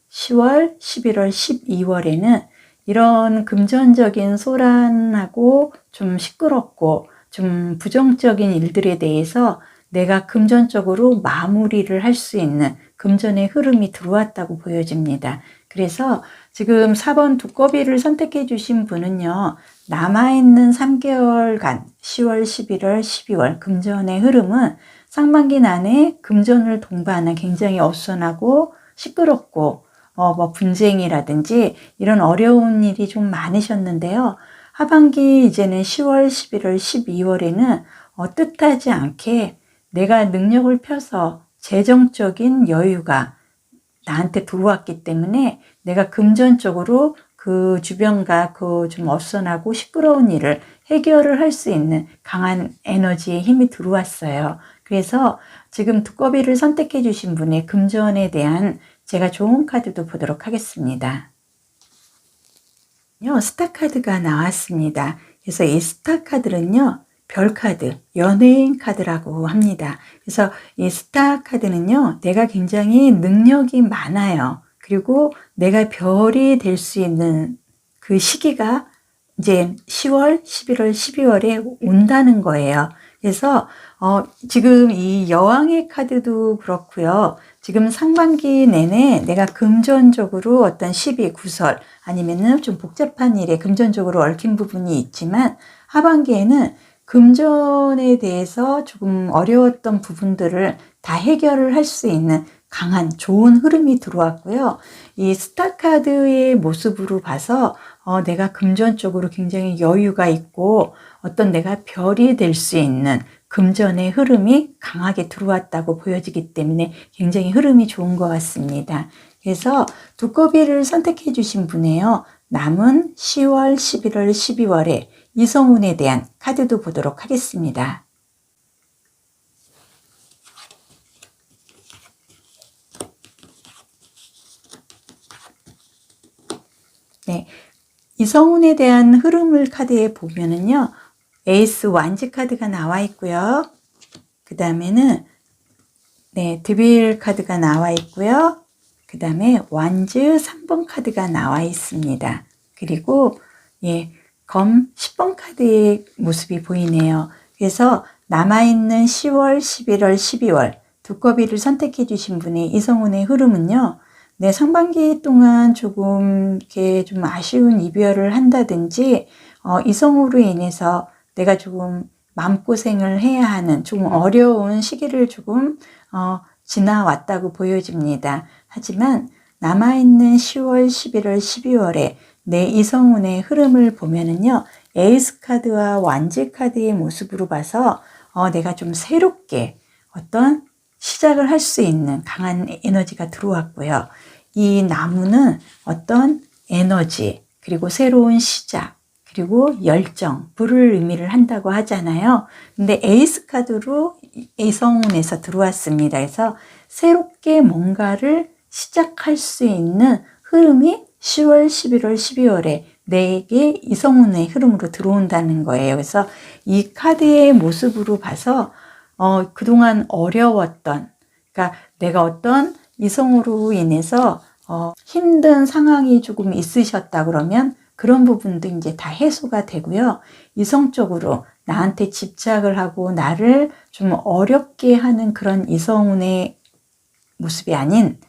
10월, 11월, 12월에는 이런 금전적인 소란하고 좀 시끄럽고 좀 부정적인 일들에 대해서 내가 금전적으로 마무리를 할 수 있는 금전의 흐름이 들어왔다고 보여집니다. 그래서 지금 4번 두꺼비를 선택해 주신 분은요, 남아있는 3개월간 10월, 11월, 12월 금전의 흐름은 상반기 안에 금전을 동반한 굉장히 어수선하고 시끄럽고 뭐 분쟁이라든지 이런 어려운 일이 좀 많으셨는데요. 하반기 이제는 10월, 11월, 12월에는 뜻하지 않게 내가 능력을 펴서 재정적인 여유가 나한테 들어왔기 때문에 내가 금전적으로 그 주변과 그 좀 어수선하고 시끄러운 일을 해결을 할 수 있는 강한 에너지의 힘이 들어왔어요. 그래서 지금 두꺼비를 선택해 주신 분의 금전에 대한 제가 좋은 카드도 보도록 하겠습니다. 스타 카드가 나왔습니다. 그래서 이 스타 카드는요, 별 카드, 연예인 카드라고 합니다. 그래서 이 스타 카드는요, 내가 굉장히 능력이 많아요. 그리고 내가 별이 될 수 있는 그 시기가 이제 10월, 11월, 12월에 온다는 거예요. 그래서 지금 이 여왕의 카드도 그렇고요. 지금 상반기 내내 내가 금전적으로 어떤 시비, 구설 아니면은 좀 복잡한 일에 금전적으로 얽힌 부분이 있지만 하반기에는 금전에 대해서 조금 어려웠던 부분들을 다 해결을 할 수 있는 강한 좋은 흐름이 들어왔고요. 이 스타 카드의 모습으로 봐서 내가 금전적으로 굉장히 여유가 있고 어떤 내가 별이 될 수 있는 금전의 흐름이 강하게 들어왔다고 보여지기 때문에 굉장히 흐름이 좋은 것 같습니다. 그래서 두꺼비를 선택해 주신 분이에요. 남은 10월, 11월, 12월에 이성운에 대한 카드도 보도록 하겠습니다. 네, 이성운에 대한 흐름을 카드에 보면은요, 에이스 완지 카드가 나와 있고요. 그 다음에는 드빌 카드가 나와 있고요. 그 다음에 완즈 3번 카드가 나와 있습니다. 그리고 검 10번 카드의 모습이 보이네요. 그래서 남아있는 10월, 11월, 12월 두꺼비를 선택해 주신 분의 이성운의 흐름은요. 상반기 동안 조금 이렇게 좀 아쉬운 이별을 한다든지 이성으로 인해서 내가 조금 마음고생을 해야 하는 조금 어려운 시기를 조금 지나왔다고 보여집니다. 하지만 남아있는 10월, 11월, 12월에 내 이성운의 흐름을 보면은요, 에이스 카드와 완지 카드의 모습으로 봐서 내가 좀 새롭게 어떤 시작을 할 수 있는 강한 에너지가 들어왔고요. 이 나무는 어떤 에너지, 그리고 새로운 시작, 그리고 열정, 불을 의미를 한다고 하잖아요. 근데 에이스 카드로 이성운에서 들어왔습니다. 그래서 새롭게 뭔가를 시작할 수 있는 흐름이 10월, 11월, 12월에 내게 이성운의 흐름으로 들어온다는 거예요. 그래서 이 카드의 모습으로 봐서 그동안 어려웠던, 그러니까 내가 어떤 이성으로 인해서 힘든 상황이 조금 있으셨다 그러면 그런 부분도 이제 다 해소가 되고요. 이성적으로 나한테 집착을 하고 나를 좀 어렵게 하는 그런 이성운의 모습이 아닌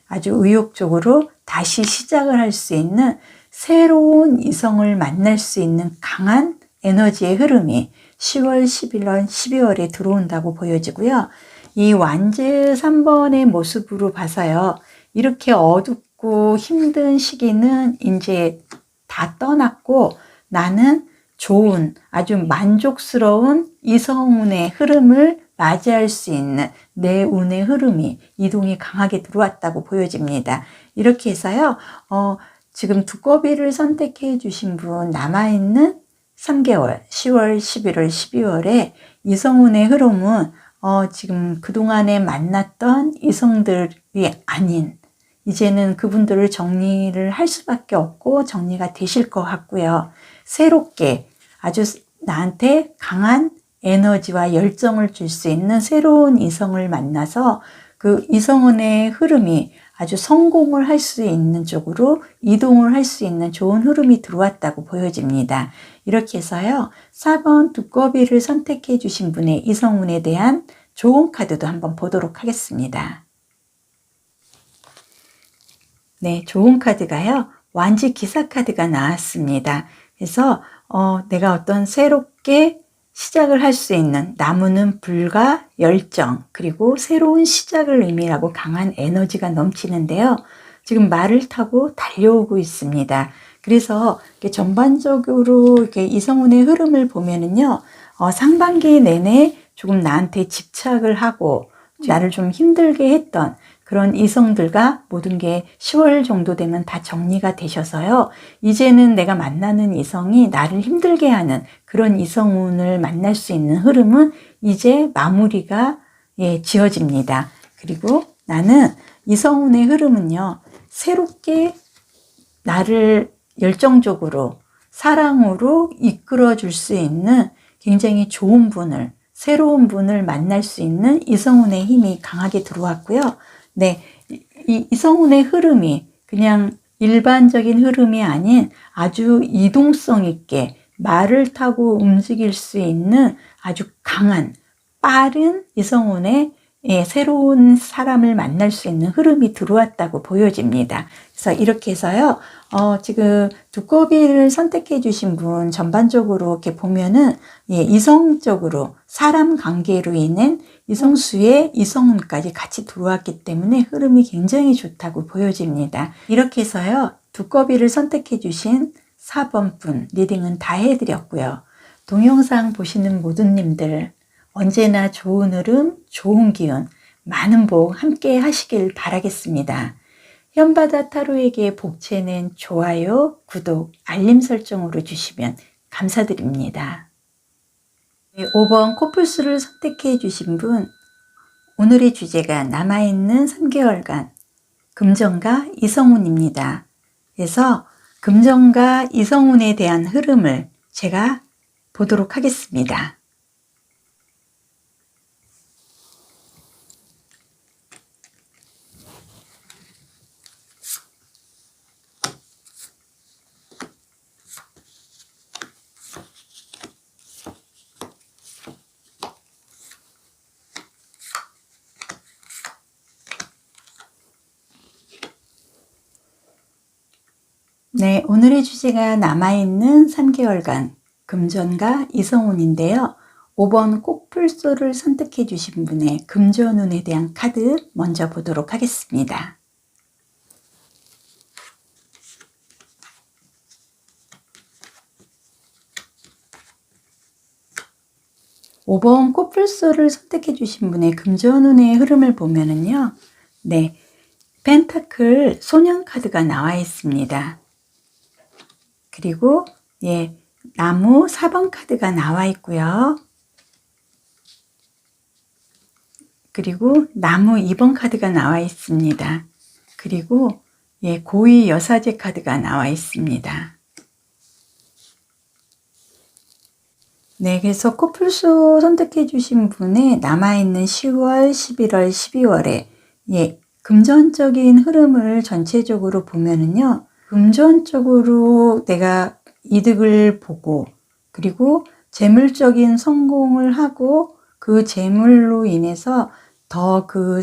아주 의욕적으로 다시 시작을 할 수 있는 새로운 이성을 만날 수 있는 강한 에너지의 흐름이 10월, 11월, 12월에 들어온다고 보여지고요. 이 완즈 3번의 모습으로 봐서요. 이렇게 어둡고 힘든 시기는 이제 다 떠났고 나는 좋은 아주 만족스러운 이성운의 흐름을 맞이할 수 있는 내 운의 흐름이 이동이 강하게 들어왔다고 보여집니다. 이렇게 해서요. 지금 두꺼비를 선택해 주신 분 남아있는 3개월 10월, 11월, 12월에 이성운의 흐름은 지금 그동안에 만났던 이성들이 아닌 이제는 그분들을 정리를 할 수밖에 없고 정리가 되실 것 같고요. 새롭게 아주 나한테 강한 에너지와 열정을 줄 수 있는 새로운 이성을 만나서 그 이성운의 흐름이 아주 성공을 할 수 있는 쪽으로 이동을 할 수 있는 좋은 흐름이 들어왔다고 보여집니다. 이렇게 해서요, 4번 두꺼비를 선택해 주신 분의 이성운에 대한 좋은 카드도 한번 보도록 하겠습니다. 네, 좋은 카드가요, 완지 기사 카드가 나왔습니다. 그래서 내가 어떤 새롭게 시작을 할 수 있는, 나무는 불과 열정, 그리고 새로운 시작을 의미하고 강한 에너지가 넘치는데요. 지금 말을 타고 달려오고 있습니다. 그래서 전반적으로 이렇게 이성운의 흐름을 보면은요, 상반기 내내 조금 나한테 집착을 하고 나를 좀 힘들게 했던 그런 이성들과 모든 게 10월 정도 되면 다 정리가 되셔서요, 이제는 내가 만나는 이성이 나를 힘들게 하는 그런 이성운을 만날 수 있는 흐름은 이제 마무리가 지어집니다. 그리고 나는 이성운의 흐름은요, 새롭게 나를 열정적으로 사랑으로 이끌어 줄 수 있는 굉장히 좋은 분을, 새로운 분을 만날 수 있는 이성운의 힘이 강하게 들어왔고요. 네, 이 이성운의 흐름이 그냥 일반적인 흐름이 아닌 아주 이동성 있게 말을 타고 움직일 수 있는 아주 강한, 빠른 이성운의 새로운 사람을 만날 수 있는 흐름이 들어왔다고 보여집니다. 그래서 이렇게 해서요, 지금 두꺼비를 선택해 주신 분 전반적으로 이렇게 보면은, 이성적으로 사람 관계로 인한 이성수의 이성운까지 같이 들어왔기 때문에 흐름이 굉장히 좋다고 보여집니다. 이렇게 해서요, 두꺼비를 선택해 주신 4번 분 리딩은 다 해드렸고요. 동영상 보시는 모든 님들 언제나 좋은 흐름, 좋은 기운, 많은 복 함께 하시길 바라겠습니다. 현바다 타로에게 복채는 좋아요, 구독, 알림 설정으로 주시면 감사드립니다. 5번 코뿔소를 선택해 주신 분, 오늘의 주제가 남아있는 3개월간 금전과 이성운입니다. 그래서 금전과 이성운에 대한 흐름을 제가 보도록 하겠습니다. 네, 오늘의 주제가 남아있는 3개월간 금전과 이성운인데요. 5번 코뿔소를 선택해 주신 분의 금전운에 대한 카드 먼저 보도록 하겠습니다. (5번) 코뿔소를 선택해 주신 분의 금전운의 흐름을 보면은요, 네, 펜타클 소년 카드가 나와 있습니다. 그리고 나무 4번 카드가 나와 있고요. 그리고 나무 2번 카드가 나와 있습니다. 그리고 고위 여사제 카드가 나와 있습니다. 네, 그래서 코뿔소 선택해 주신 분의 남아있는 10월, 11월, 12월에 금전적인 흐름을 전체적으로 보면은요, 금전적으로 내가 이득을 보고, 그리고 재물적인 성공을 하고, 그 재물로 인해서 더 그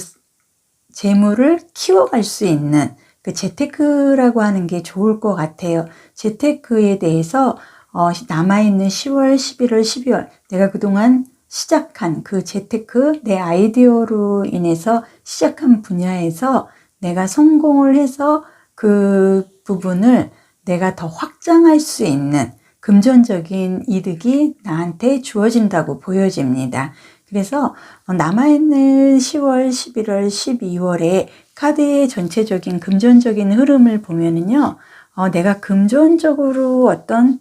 재물을 키워갈 수 있는 그 재테크라고 하는 게 좋을 것 같아요. 재테크에 대해서 남아있는 10월, 11월, 12월 내가 그동안 시작한 그 재테크, 내 아이디어로 인해서 시작한 분야에서 내가 성공을 해서 그 부분을 내가 더 확장할 수 있는 금전적인 이득이 나한테 주어진다고 보여집니다. 그래서 남아있는 10월, 11월, 12월에 카드의 전체적인 금전적인 흐름을 보면은요, 내가 금전적으로 어떤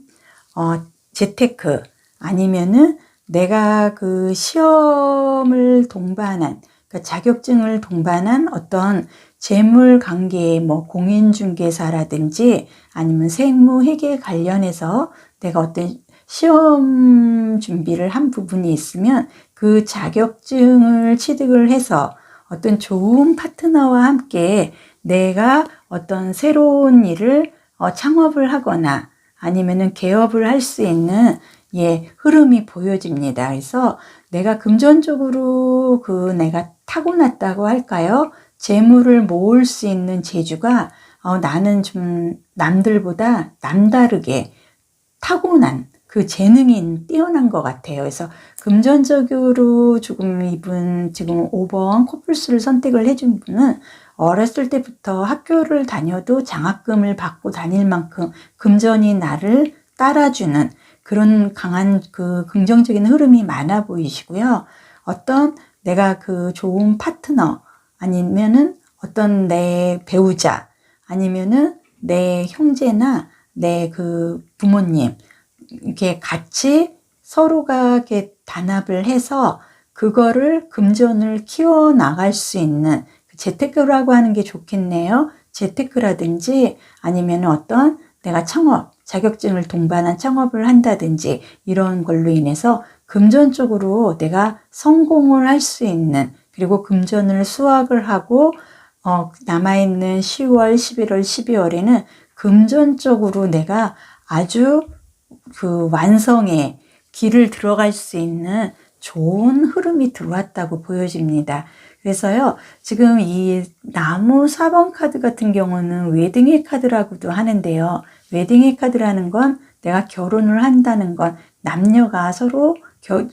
재테크 아니면은 내가 그 시험을 동반한 그러니까 자격증을 동반한 어떤 재물 관계의 뭐 공인중개사라든지 아니면 세무회계 관련해서 내가 어떤 시험 준비를 한 부분이 있으면 그 자격증을 취득을 해서 어떤 좋은 파트너와 함께 내가 어떤 새로운 일을 창업을 하거나 아니면은 개업을 할 수 있는 흐름이 보여집니다. 그래서 내가 금전적으로 내가 타고났다고 할까요? 재물을 모을 수 있는 재주가 나는 좀 남들보다 남다르게 타고난 그 재능이 뛰어난 것 같아요. 그래서 금전적으로 지금 5번 코뿔소를 선택을 해준 분은 어렸을 때부터 학교를 다녀도 장학금을 받고 다닐 만큼 금전이 나를 따라주는 그런 강한 그 긍정적인 흐름이 많아 보이시고요. 어떤 내가 그 좋은 파트너 아니면은 어떤 내 배우자 아니면은 내 형제나 내 그 부모님 이렇게 같이 서로가 이렇게 단합을 해서 그거를 금전을 키워 나갈 수 있는 재테크라고 하는 게 좋겠네요. 재테크라든지 아니면 어떤 내가 자격증을 동반한 창업을 한다든지 이런 걸로 인해서 금전적으로 내가 성공을 할 수 있는 그리고 금전을 수확을 하고 남아있는 10월, 11월, 12월에는 금전적으로 내가 아주 그 완성의 길을 들어갈 수 있는 좋은 흐름이 들어왔다고 보여집니다. 그래서요, 지금 이 나무 4번 카드 같은 경우는 웨딩의 카드라고도 하는데요. 웨딩의 카드라는 건 내가 결혼을 한다는 건 남녀가 서로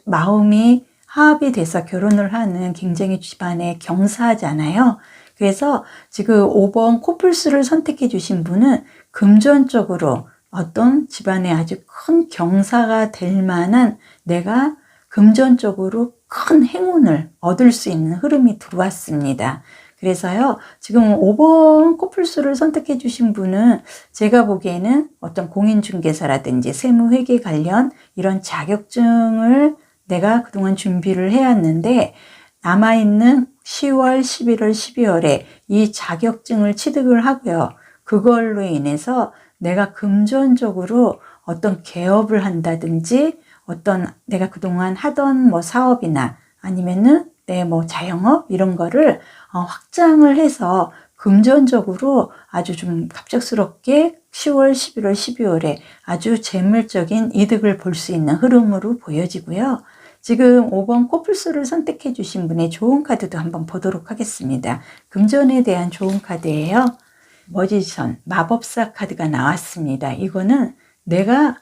마음이 화합이 돼서 결혼을 하는 굉장히 집안의 경사잖아요. 그래서 지금 5번 코뿔소를 선택해 주신 분은 금전적으로 어떤 집안에 아주 큰 경사가 될 만한 내가 금전적으로 큰 행운을 얻을 수 있는 흐름이 들어왔습니다. 그래서요, 지금 5번 코뿔소를 선택해 주신 분은 제가 보기에는 어떤 공인중개사라든지 세무회계 관련 이런 자격증을 내가 그동안 준비를 해왔는데 남아있는 10월, 11월, 12월에 이 자격증을 취득을 하고요. 그걸로 인해서 내가 금전적으로 어떤 개업을 한다든지 어떤 내가 그동안 하던 뭐 사업이나 아니면은 내 뭐 자영업 이런 거를 확장을 해서 금전적으로 아주 좀 갑작스럽게 10월, 11월, 12월에 아주 재물적인 이득을 볼 수 있는 흐름으로 보여지고요. 지금 5번 코뿔소를 선택해 주신 분의 좋은 카드도 한번 보도록 하겠습니다. 금전에 대한 좋은 카드예요. 머지션, 마법사 카드가 나왔습니다. 이거는 내가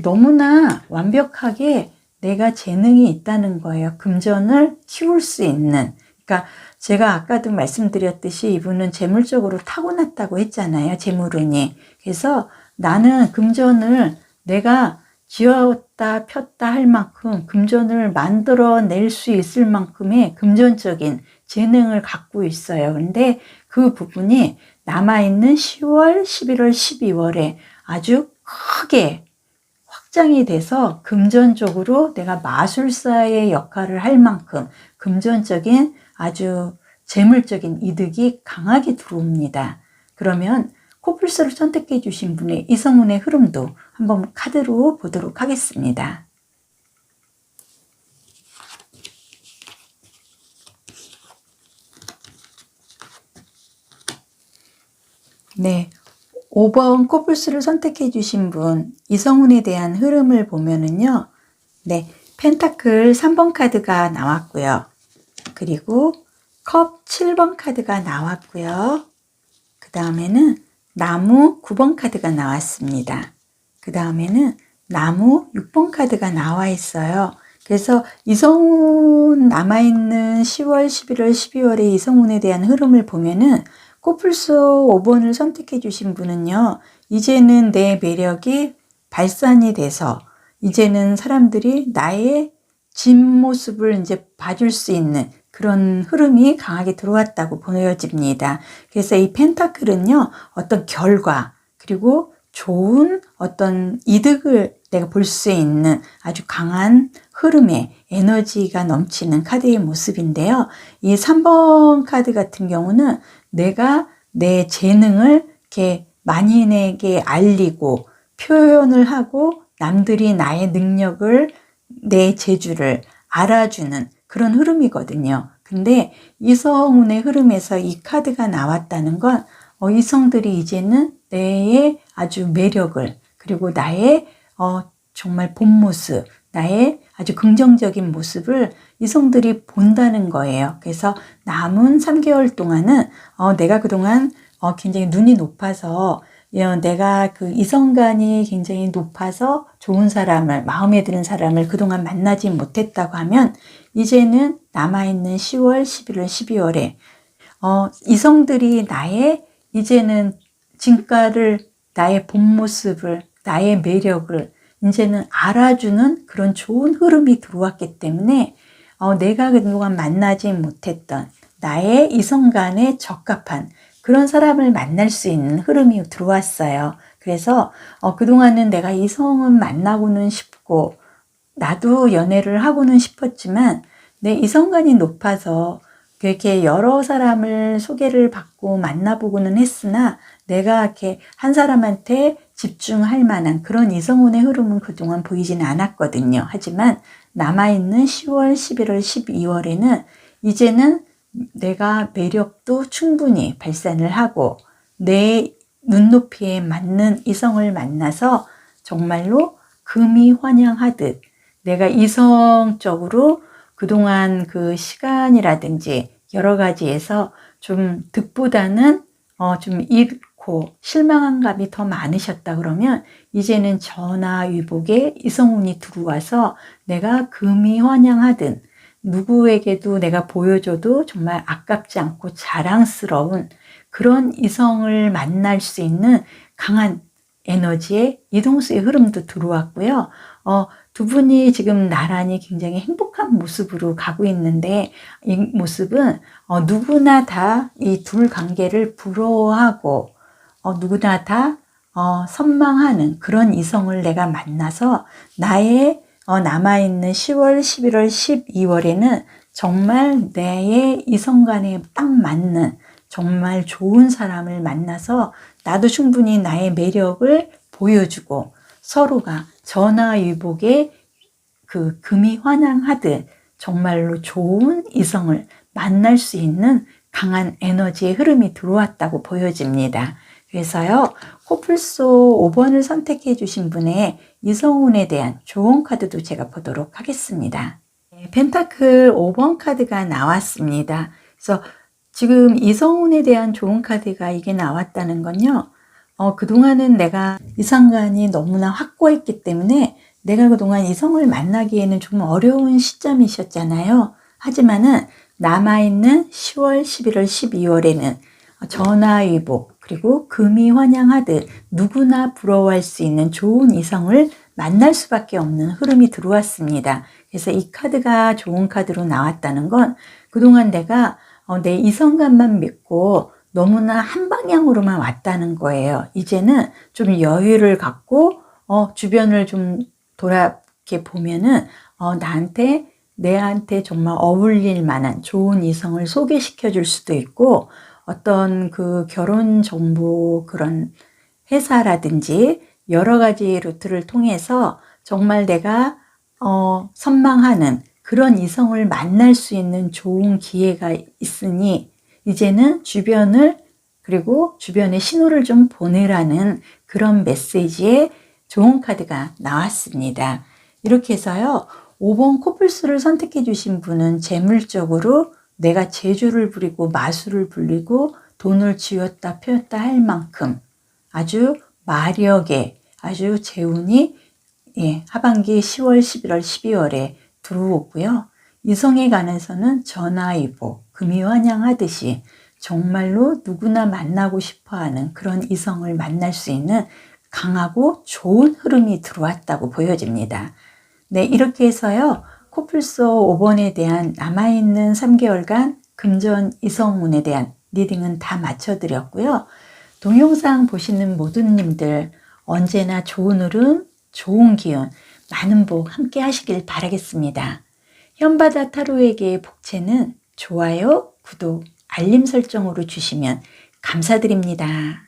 너무나 완벽하게 내가 재능이 있다는 거예요. 금전을 키울 수 있는. 그러니까 제가 아까도 말씀드렸듯이 이분은 재물적으로 타고났다고 했잖아요. 재물운이. 그래서 나는 금전을 내가 쥐었다 폈다 할 만큼 금전을 만들어낼 수 있을 만큼의 금전적인 재능을 갖고 있어요. 그런데 그 부분이 남아있는 10월, 11월, 12월에 아주 크게 확장이 돼서 금전적으로 내가 마술사의 역할을 할 만큼 금전적인 아주 재물적인 이득이 강하게 들어옵니다. 그러면 코뿔소를 선택해 주신 분의 이성운의 흐름도 한번 카드로 보도록 하겠습니다. 네, 5번 코뿔소를 선택해 주신 분 이성운에 대한 흐름을 보면은요. 네, 펜타클 3번 카드가 나왔고요. 그리고 컵 7번 카드가 나왔고요. 그 다음에는 나무 9번 카드가 나왔습니다. 그 다음에는 나무 6번 카드가 나와 있어요. 그래서 이성운 남아있는 10월, 11월, 12월의 이성운에 대한 흐름을 보면은 코뿔소 5번을 선택해 주신 분은요. 이제는 내 매력이 발산이 돼서 이제는 사람들이 나의 진 모습을 이제 봐줄 수 있는 그런 흐름이 강하게 들어왔다고 보여집니다. 그래서 이 펜타클은요. 어떤 결과 그리고 좋은 어떤 이득을 내가 볼 수 있는 아주 강한 흐름의 에너지가 넘치는 카드의 모습인데요. 이 3번 카드 같은 경우는 내가 내 재능을 이렇게 만인에게 알리고 표현을 하고 남들이 나의 능력을, 내 재주를 알아주는 그런 흐름이거든요. 근데 이성운의 흐름에서 이 카드가 나왔다는 건 이성들이 이제는 내의 아주 매력을, 그리고 나의 정말 본 모습, 나의 아주 긍정적인 모습을 이성들이 본다는 거예요. 그래서 남은 3개월 동안은 내가 그동안 굉장히 눈이 높아서, 내가 그 이성간이 굉장히 높아서 좋은 사람을, 마음에 드는 사람을 그동안 만나지 못했다고 하면 이제는 남아있는 10월, 11월, 12월에 이성들이 나의 이제는 진가를, 나의 본 모습을, 나의 매력을 이제는 알아주는 그런 좋은 흐름이 들어왔기 때문에 내가 그동안 만나지 못했던 나의 이성간에 적합한 그런 사람을 만날 수 있는 흐름이 들어왔어요. 그래서 그동안은 내가 이성은 만나고는 싶고 나도 연애를 하고는 싶었지만 내 이성간이 높아서 그렇게 여러 사람을 소개를 받고 만나보고는 했으나 내가 이렇게 한 사람한테 집중할 만한 그런 이성운의 흐름은 그동안 보이지는 않았거든요. 하지만 남아있는 10월, 11월, 12월에는 이제는 내가 매력도 충분히 발산을 하고 내 눈높이에 맞는 이성을 만나서 정말로 금이 환영하듯 내가 이성적으로 그동안 그 시간이라든지 여러 가지에서 좀 득보다는 좀 잃고 실망한 감이 더 많으셨다 그러면 이제는 전화위복에 이성운이 들어와서 내가 금이 환영하듯 누구에게도 내가 보여줘도 정말 아깝지 않고 자랑스러운 그런 이성을 만날 수 있는 강한 에너지의 이동수의 흐름도 들어왔고요. 두 분이 지금 나란히 굉장히 행복한 모습으로 가고 있는데 이 모습은 누구나 다 이 둘 관계를 부러워하고 누구나 다 선망하는 그런 이성을 내가 만나서 나의 남아있는 10월, 11월, 12월에는 정말 내의 이성간에 딱 맞는 정말 좋은 사람을 만나서 나도 충분히 나의 매력을 보여주고 서로가 전화위복에 그 금이 환영하듯 정말로 좋은 이성을 만날 수 있는 강한 에너지의 흐름이 들어왔다고 보여집니다. 그래서요, 코뿔소 5번을 선택해 주신 분의 이성운에 대한 좋은 카드도 제가 보도록 하겠습니다. 펜타클 5번 카드가 나왔습니다. 그래서 지금 이성운에 대한 좋은 카드가 이게 나왔다는 건요, 그동안은 내가 이성간이 너무나 확고했기 때문에 내가 그동안 이성을 만나기에는 좀 어려운 시점이셨잖아요. 하지만은 남아있는 10월, 11월, 12월에는 전화위복 그리고 금이 환영하듯 누구나 부러워할 수 있는 좋은 이성을 만날 수밖에 없는 흐름이 들어왔습니다. 그래서 이 카드가 좋은 카드로 나왔다는 건 그동안 내가 내 이성간만 믿고 너무나 한 방향으로만 왔다는 거예요. 이제는 좀 여유를 갖고 주변을 좀 돌아게 보면은 내한테 정말 어울릴 만한 좋은 이성을 소개시켜 줄 수도 있고 어떤 그 결혼 정보 그런 회사라든지 여러 가지 루트를 통해서 정말 내가 선망하는 그런 이성을 만날 수 있는 좋은 기회가 있으니 이제는 주변을 그리고 주변에 신호를 좀 보내라는 그런 메시지의 좋은 카드가 나왔습니다. 이렇게 해서요. 5번 코뿔소를 선택해 주신 분은 재물적으로 내가 재주를 부리고 마술을 부리고 돈을 쥐었다 펴었다 할 만큼 아주 마력에 아주 재운이 하반기 10월, 11월, 12월에 들어오고요. 이성에 관해서는 전화위복, 금이 환영하듯이 정말로 누구나 만나고 싶어하는 그런 이성을 만날 수 있는 강하고 좋은 흐름이 들어왔다고 보여집니다. 네, 이렇게 해서요. 코뿔소 5번에 대한 남아있는 3개월간 금전 이성운에 대한 리딩은 다 마쳐드렸고요. 동영상 보시는 모든 님들 언제나 좋은 흐름, 좋은 기운, 많은 복 함께 하시길 바라겠습니다. 현바다 타로에게 복채는 좋아요, 구독, 알림 설정으로 주시면 감사드립니다.